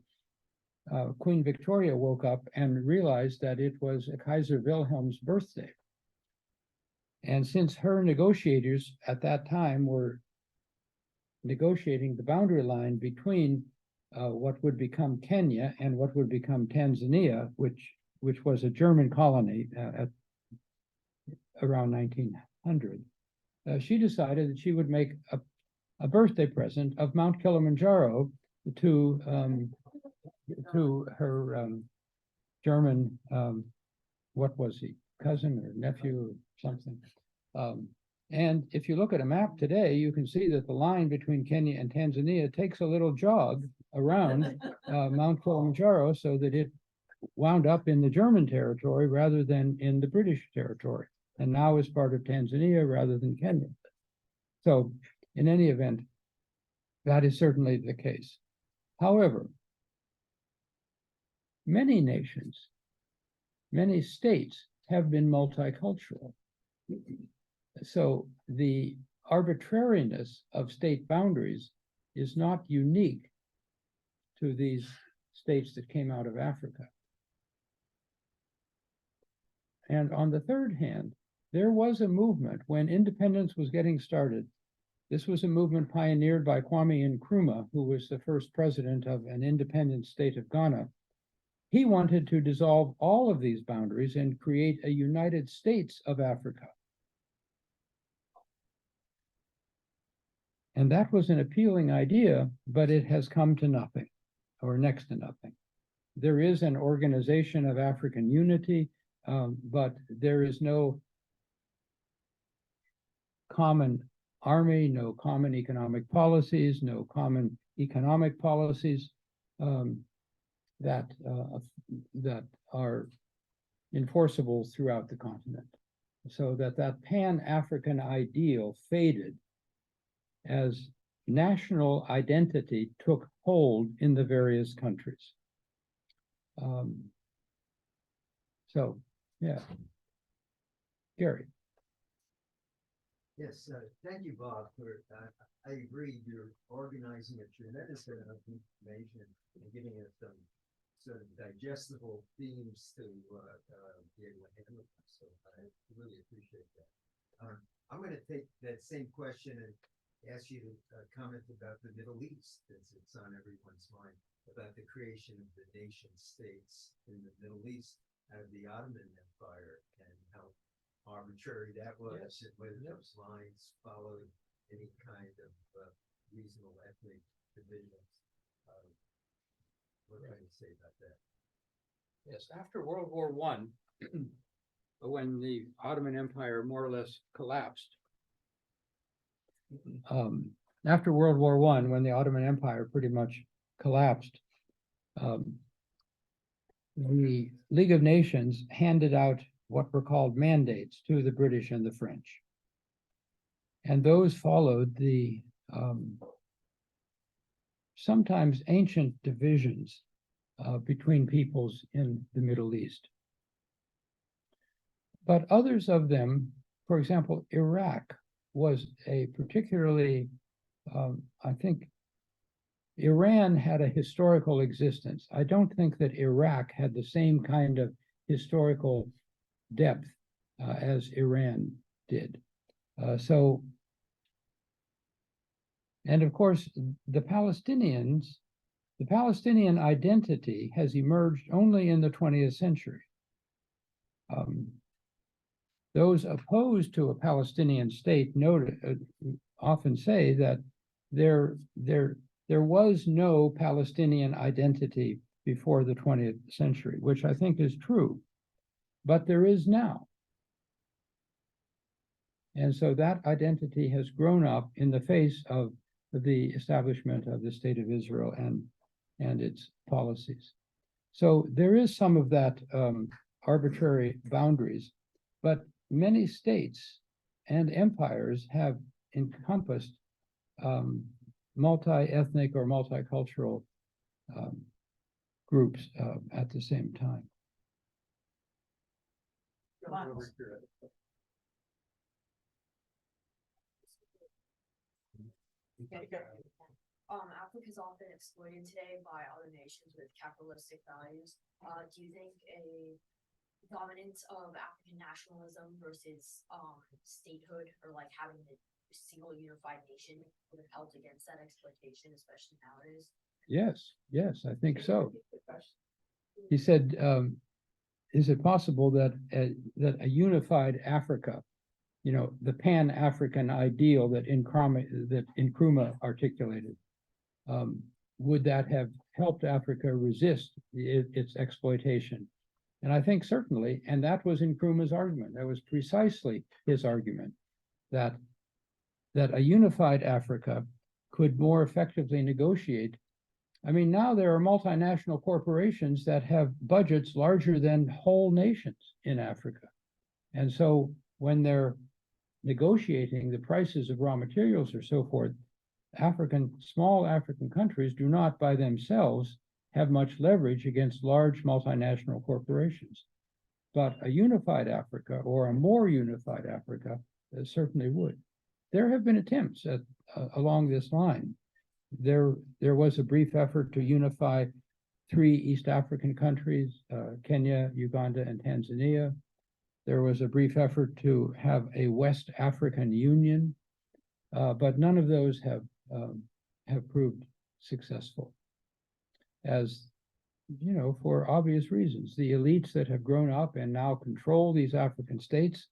Queen Victoria woke up and realized that it was Kaiser Wilhelm's birthday. And since her negotiators at that time were negotiating the boundary line between what would become Kenya and what would become Tanzania, which was a German colony at around 1900, she decided that she would make a birthday present of Mount Kilimanjaro to her German, what was he, cousin or nephew or something. And if you look at a map today, you can see that the line between Kenya and Tanzania takes a little jog around Mount Kilimanjaro so that it wound up in the German territory rather than in the British territory, and now is part of Tanzania rather than Kenya. So in any event, that is certainly the case. However, many nations, many states have been multicultural. So the arbitrariness of state boundaries is not unique to these states that came out of Africa. And on the third hand, there was a movement when independence was getting started. This was a movement pioneered by Kwame Nkrumah, who was the first president of an independent state of Ghana. He wanted to dissolve all of these boundaries and create a United States of Africa. And that was an appealing idea, but it has come to nothing, or next to nothing. There is an organization of African unity, but there is no common army, no common economic policies, no common economic policies that are enforceable throughout the continent. So that Pan-African ideal faded as national identity took hold in the various countries. So, yeah. Gary. Yes, thank you, Bob, for, I agree, you're organizing a tremendous amount of information and giving us some sort of digestible themes to be able to handle them. So I really appreciate that. I'm going to take that same question and ask you to comment about the Middle East, since it's on everyone's mind, about the creation of the nation states in the Middle East out of the Ottoman Empire and how arbitrary that was, and whether those lines followed any kind of reasonable ethnic divisions. What can you say about that? Yes, after World War I, when the Ottoman Empire more or less collapsed, after World War I, when the Ottoman Empire pretty much collapsed, the League of Nations handed out what were called mandates to the British and the French. And those followed the sometimes ancient divisions between peoples in the Middle East. But others of them, for example, Iraq was a particularly, I think, Iran had a historical existence. I don't think that Iraq had the same kind of historical depth as Iran did. And of course, the Palestinian identity has emerged only in the 20th century. Those opposed to a Palestinian state often say that there was no Palestinian identity before the 20th century, which I think is true, but there is now. And so that identity has grown up in the face of the establishment of the State of Israel and its policies. So there is some of that arbitrary boundaries, but many states and empires have encompassed multi-ethnic or multicultural groups at the same time. Africa is often exploited today by other nations with capitalistic values. Do you think a dominance of African nationalism versus statehood, or like having a single unified nation, would have helped against that exploitation, especially nowadays? Yes, I think so. He said, is it possible that a unified Africa, you know, the Pan-African ideal that Nkrumah articulated, would that have helped Africa resist its exploitation? And I think certainly, and that was Nkrumah's argument. That was precisely his argument, that a unified Africa could more effectively negotiate. I mean, now there are multinational corporations that have budgets larger than whole nations in Africa. And so when they're negotiating the prices of raw materials or so forth, small African countries do not by themselves have much leverage against large multinational corporations. But a unified Africa, or a more unified Africa, certainly would. There have been attempts along this line. There was a brief effort to unify 3 East African countries, Kenya, Uganda, and Tanzania. There was a brief effort to have a West African Union, but none of those have proved successful. As you know, for obvious reasons, the elites that have grown up and now control these African states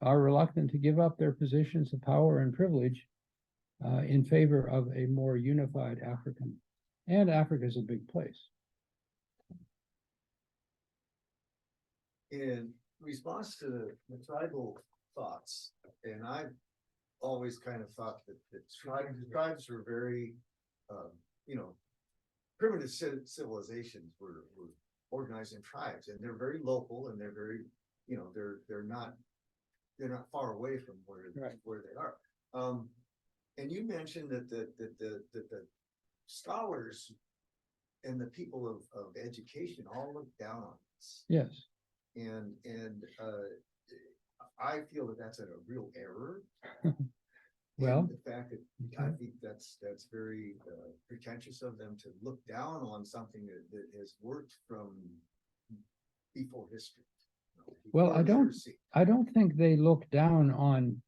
are reluctant to give up their positions of power and privilege in favor of a more unified African. And Africa is a big place. In response to the tribal thoughts, and I've always kind of thought that tribes were very, you know, primitive civilizations were organized in tribes, and they're very local, and they're very, you know, they're not far away from where they are. And you mentioned that the scholars and the people of education all look down on this. Yes. And I feel that that's a real error. Well, And the fact that I think that's very pretentious of them to look down on something that has worked from before history. Well, I literacy. don't think they look down on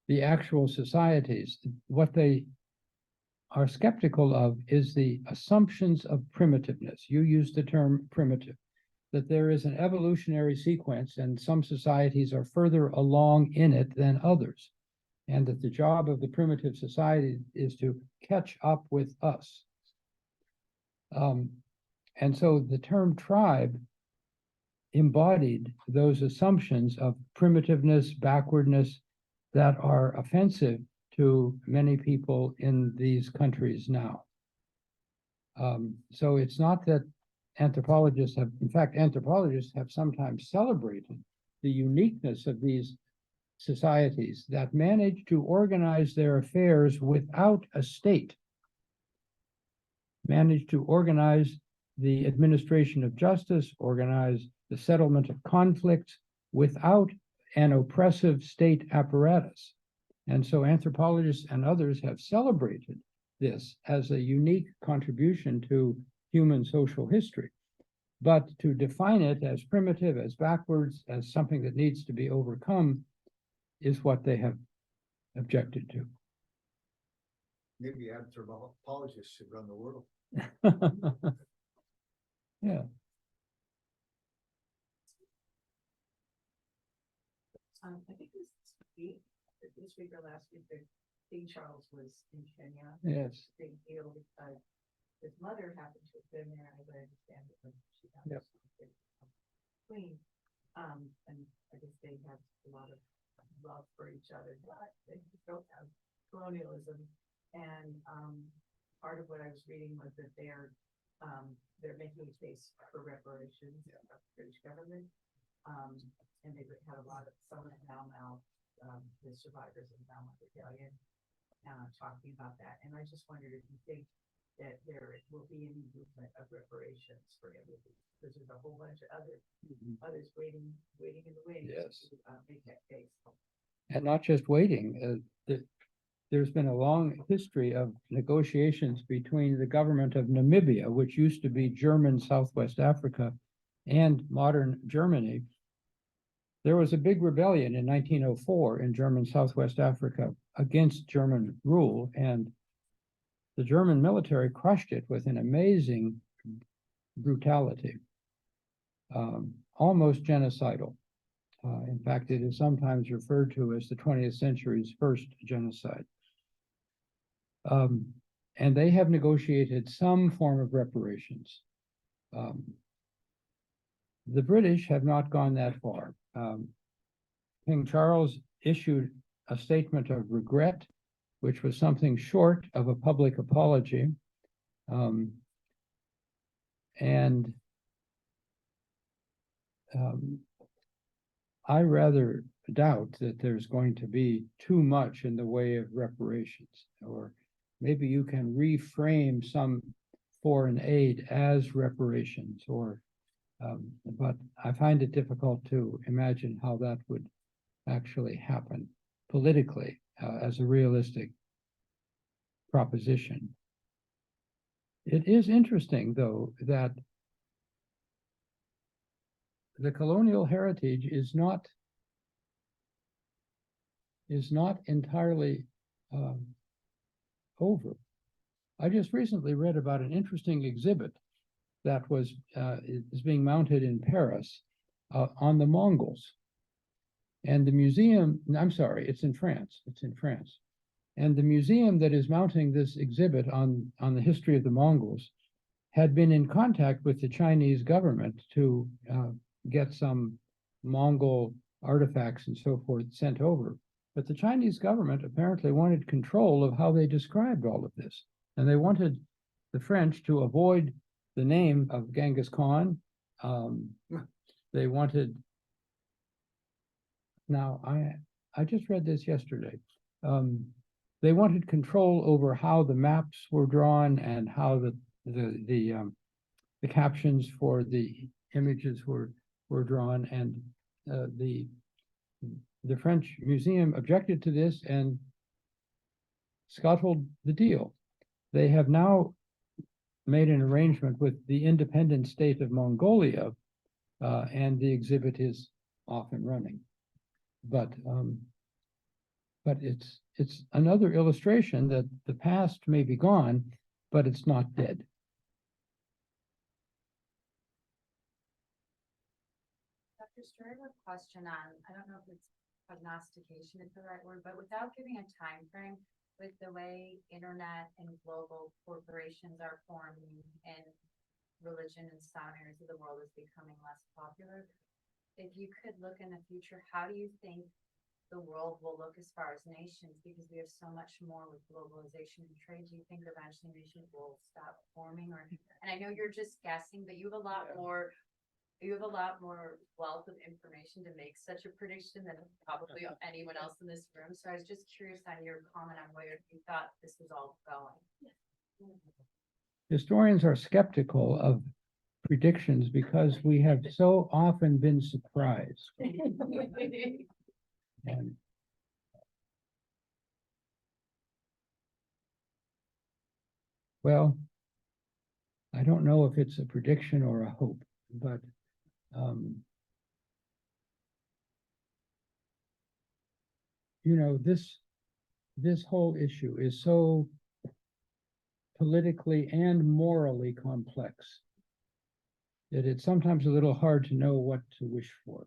the actual societies. What they are skeptical of is the assumptions of primitiveness. You used the term primitive, that there is an evolutionary sequence and some societies are further along in it than others, and that the job of the primitive society is to catch up with us. And so the term tribe embodied those assumptions of primitiveness, backwardness, that are offensive to many people in these countries now. So it's not that anthropologists have, in fact, anthropologists have sometimes celebrated the uniqueness of these societies that manage to organize their affairs without a state, manage to organize the administration of justice, organize the settlement of conflicts without an oppressive state apparatus. And so anthropologists and others have celebrated this as a unique contribution to human social history. But to define it as primitive, as backwards, as something that needs to be overcome is what they have objected to. Maybe anthropologists should run the world. Yeah. I think this week or last week, King Charles was in Kenya. Yes. Big deal because his mother happened to have been there, as I understand it, when she got Yep. queen. And I guess they have a lot of love for each other, but they don't have colonialism. And part of what I was reading was that they're making a case for reparations of the British government. And they've had a lot of some of the survivors of the Mau Mau rebellion talking about that. And I just wondered if you think that there will be any movement of reparations for everything. Because there's a whole bunch of others waiting in the wings Yes. to make that case. And not just waiting, there's been a long history of negotiations between the government of Namibia, which used to be German Southwest Africa, and modern Germany. There was a big rebellion in 1904 in German Southwest Africa against German rule, and the German military crushed it with an amazing brutality, almost genocidal. In fact, it is sometimes referred to as the 20th century's first genocide. And they have negotiated some form of reparations. The British have not gone that far. King Charles issued a statement of regret, which was something short of a public apology. I rather doubt that there's going to be too much in the way of reparations, or maybe you can reframe some foreign aid as reparations, or but I find it difficult to imagine how that would actually happen politically as a realistic proposition. It is interesting, though, that the colonial heritage is not entirely over. I just recently read about an interesting exhibit that is being mounted in Paris on the Mongols. And the museum, I'm sorry, it's in France. It's in France. And the museum that is mounting this exhibit on the history of the Mongols had been in contact with the Chinese government to get some Mongol artifacts and so forth sent over. But the Chinese government apparently wanted control of how they described all of this. And they wanted the French to avoid the name of Genghis Khan. They wanted, now I just read this yesterday. They wanted control over how the maps were drawn and how the captions for the images were drawn, and the French museum objected to this and scuttled the deal. They have now made an arrangement with the independent state of Mongolia, and the exhibit is off and running. But it's another illustration that the past may be gone, but it's not dead. Dr. Stewart, I have a question on, I don't know if it's prognostication is the right word, but without giving a time frame, with the way internet and global corporations are forming and religion in some areas of the world is becoming less popular, if you could look in the future, how do you think the world will look as far as nations? Because we have so much more with globalization and trade. Do you think eventually nations will stop forming? Or, and I know you're just guessing, but you have a lot more wealth of information to make such a prediction than probably anyone else in this room. So I was just curious on your comment on where you thought this was all going. Historians are skeptical of predictions because we have so often been surprised. And well, I don't know if it's a prediction or a hope, but you know, this whole issue is so politically and morally complex that it's sometimes a little hard to know what to wish for.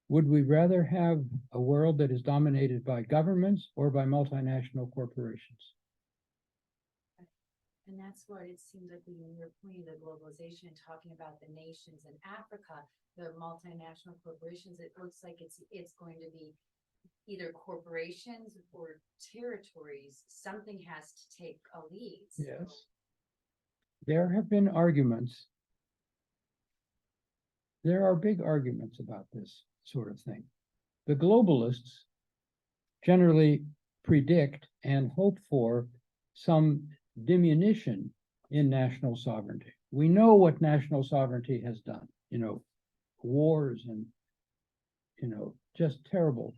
Would we rather have a world that is dominated by governments or by multinational corporations? And that's what it seems like when you're pointing to globalization and talking about the nations in Africa, the multinational corporations, it looks like it's going to be either corporations or territories. Something has to take a lead. So. Yes. There have been arguments. There are big arguments about this sort of thing. The globalists generally predict and hope for some diminution in national sovereignty. We know what national sovereignty has done, wars and, just terrible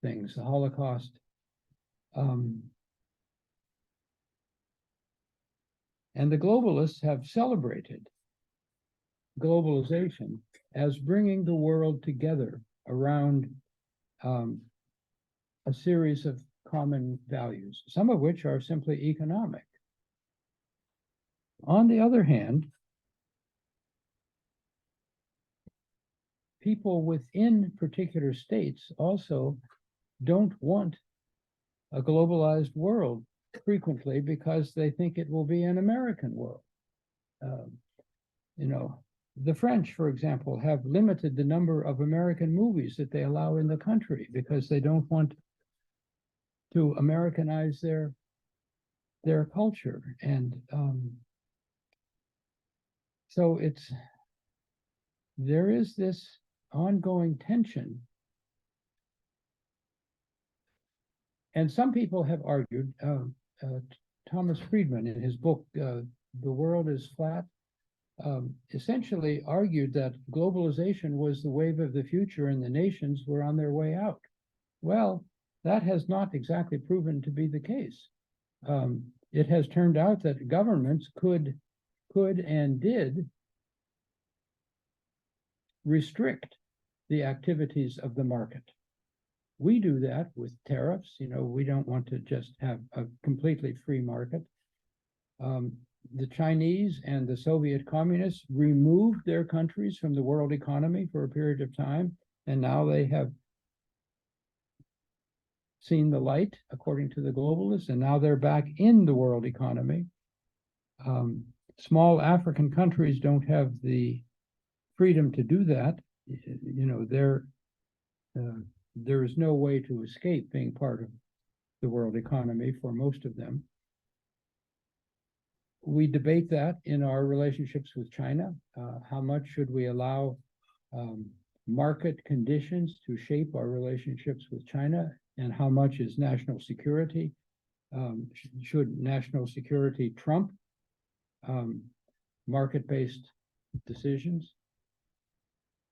things, the Holocaust. And the globalists have celebrated globalization as bringing the world together around a series of common values, some of which are simply economic. On the other hand, people within particular states also don't want a globalized world frequently because they think it will be an American world. The French, for example, have limited the number of American movies that they allow in the country because they don't want to Americanize their culture. And so there is this ongoing tension. And some people have argued, Thomas Friedman in his book, The World is Flat, essentially argued that globalization was the wave of the future and the nations were on their way out. Well, that has not exactly proven to be the case. It has turned out that governments could and did restrict the activities of the market. We do that with tariffs. We don't want to just have a completely free market. The Chinese and the Soviet communists removed their countries from the world economy for a period of time, and now they have seen the light, according to the globalists, and now they're back in the world economy. Small African countries don't have the freedom to do that. There is no way to escape being part of the world economy for most of them. We debate that in our relationships with China. How much should we allow market conditions to shape our relationships with China, and how much is national security? Should national security trump market-based decisions?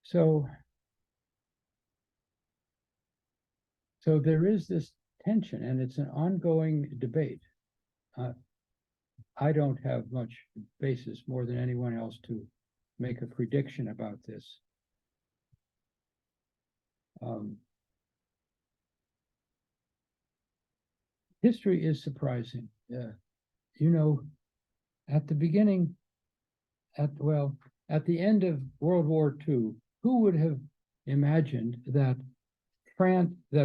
So there is this tension, and it's an ongoing debate. I don't have much basis more than anyone else to make a prediction about this. History is surprising. At the beginning, at the end of World War II, who would have imagined that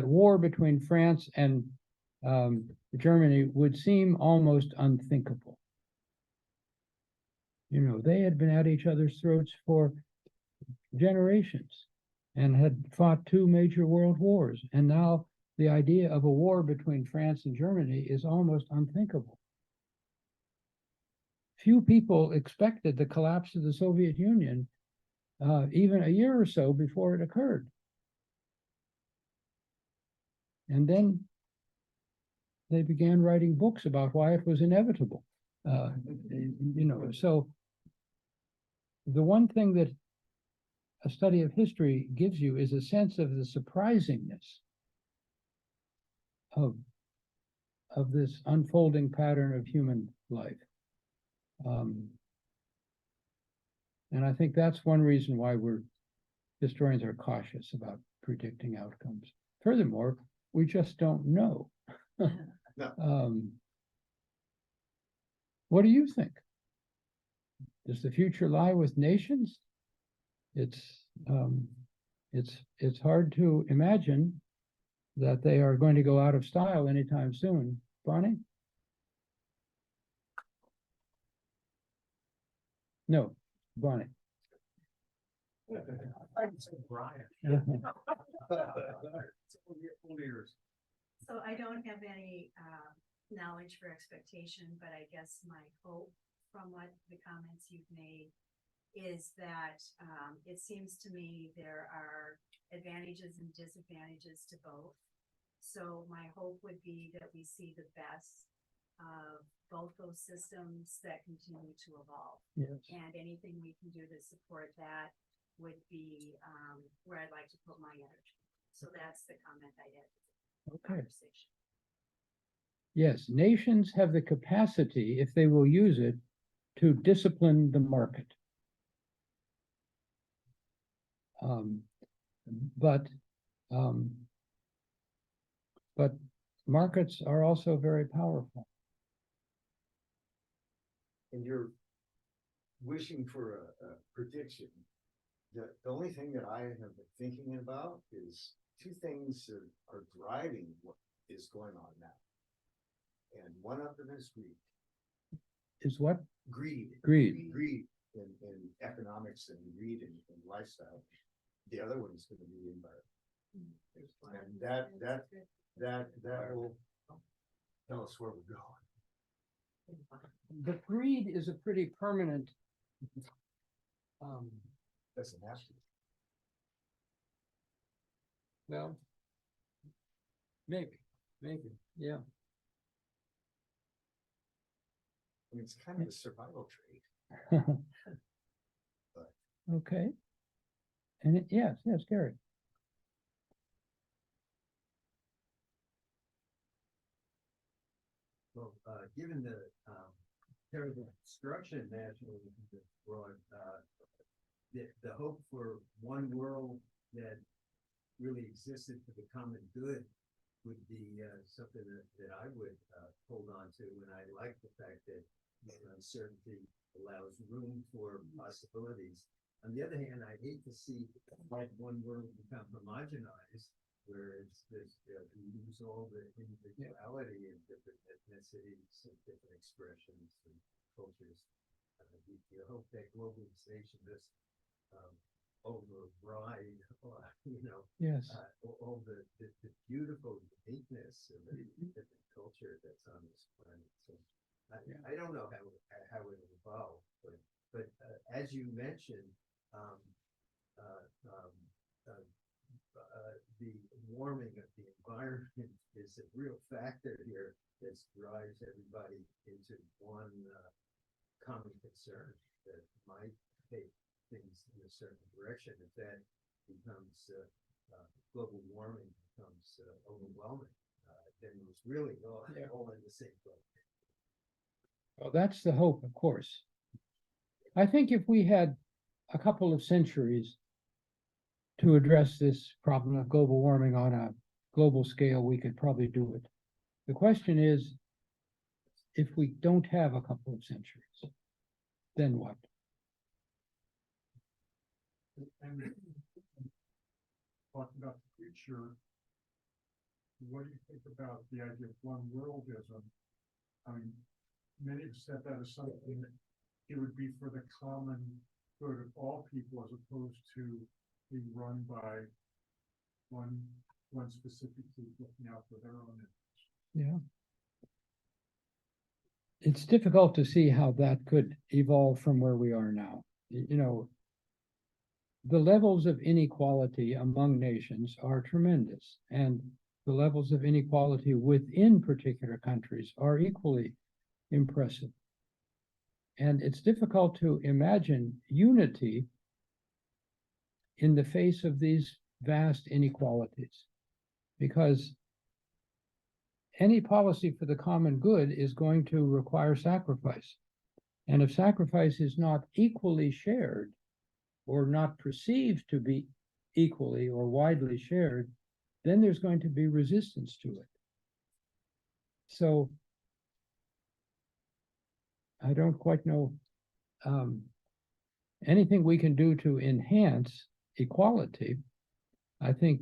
war between France and Germany would seem almost unthinkable? They had been at each other's throats for generations and had fought two major world wars. And now the idea of a war between France and Germany is almost unthinkable. Few people expected the collapse of the Soviet Union even a year or so before it occurred. And then they began writing books about why it was inevitable. So the one thing that a study of history gives you is a sense of the surprisingness of this unfolding pattern of human life. And I think that's one reason why historians are cautious about predicting outcomes. Furthermore, we just don't know. No. What do you think? Does the future lie with nations? It's hard to imagine that they are going to go out of style anytime soon. Bonnie? No, Bonnie. I can say Brian. So I don't have any knowledge for expectation, but I guess my hope from what the comments you've made is that it seems to me there are advantages and disadvantages to both. So my hope would be that we see the best of both those systems that continue to evolve. Yes. And anything we can do to support that would be, where I'd like to put my energy. So that's the comment I had. Okay. Conversation. Yes, nations have the capacity, if they will use it, to discipline the market. But markets are also very powerful. And you're wishing for a prediction. The only thing that I have been thinking about is two things are driving what is going on now. And one of them is greed. Is what? Greed. Greed. Greed in economics and greed in lifestyle. The other one is going to be environment. And that will tell us where we're going. But greed is a pretty permanent. Doesn't have to. Well, maybe, yeah. I mean, it's kind of a survival trait. Okay. And yes, Gary. Well, given the terrible destruction of nationalism that's brought, the hope for one world that really existed for the common good would be something that I would hold on to. And I like the fact that uncertainty allows room for possibilities. On the other hand, I hate to see like one world become homogenized, where we lose all the individuality and different ethnicities and different expressions and cultures. You hope that globalization does override, Yes. all the beautiful uniqueness of the different culture that's on this planet. So I don't know how it will evolve, but as you mentioned, the warming of the environment is a real factor here that drives everybody into one common concern that might take things in a certain direction. If that becomes global warming becomes overwhelming, then it's really all in the same boat. Well, that's the hope, of course. I think if we had a couple of centuries to address this problem of global warming on a global scale, we could probably do it. The question is, if we don't have a couple of centuries, then what? And talking about the future, what do you think about the idea of one worldism? I mean, many have said that as something that it would be for the common good of all people as opposed to being run by one specific group looking out for their own interests. Yeah. It's difficult to see how that could evolve from where we are now. The levels of inequality among nations are tremendous, and the levels of inequality within particular countries are equally impressive. And it's difficult to imagine unity in the face of these vast inequalities, because any policy for the common good is going to require sacrifice. And if sacrifice is not equally shared, or not perceived to be equally or widely shared, then there's going to be resistance to it. So I don't quite know anything we can do to enhance equality, I think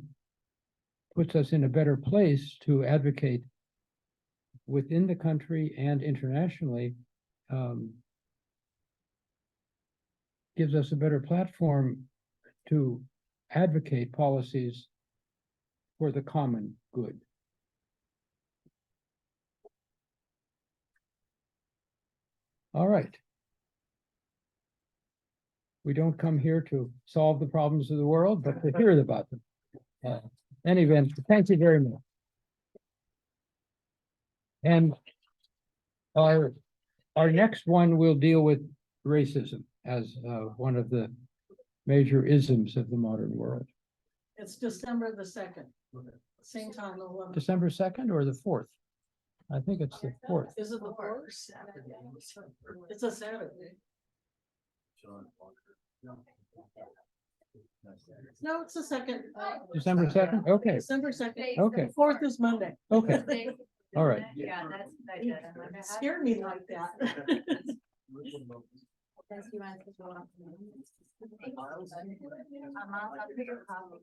puts us in a better place to advocate within the country and internationally, gives us a better platform to advocate policies for the common good. All right. We don't come here to solve the problems of the world, but to hear about them. In any event, thank you very much. And Our next one will deal with racism as one of the major isms of the modern world. It's December the 2nd, same time, 11. December 2nd or the 4th? I think it's the 4th. Is it the 4th? It's a Saturday. No, it's the 2nd. December 2nd? Okay, December 2nd. okay, The 4th is Monday. okay, all right. Yeah, that's. what I did. I'm like, I had- Scared me like that. That's you want to go on. I'll pick a copy.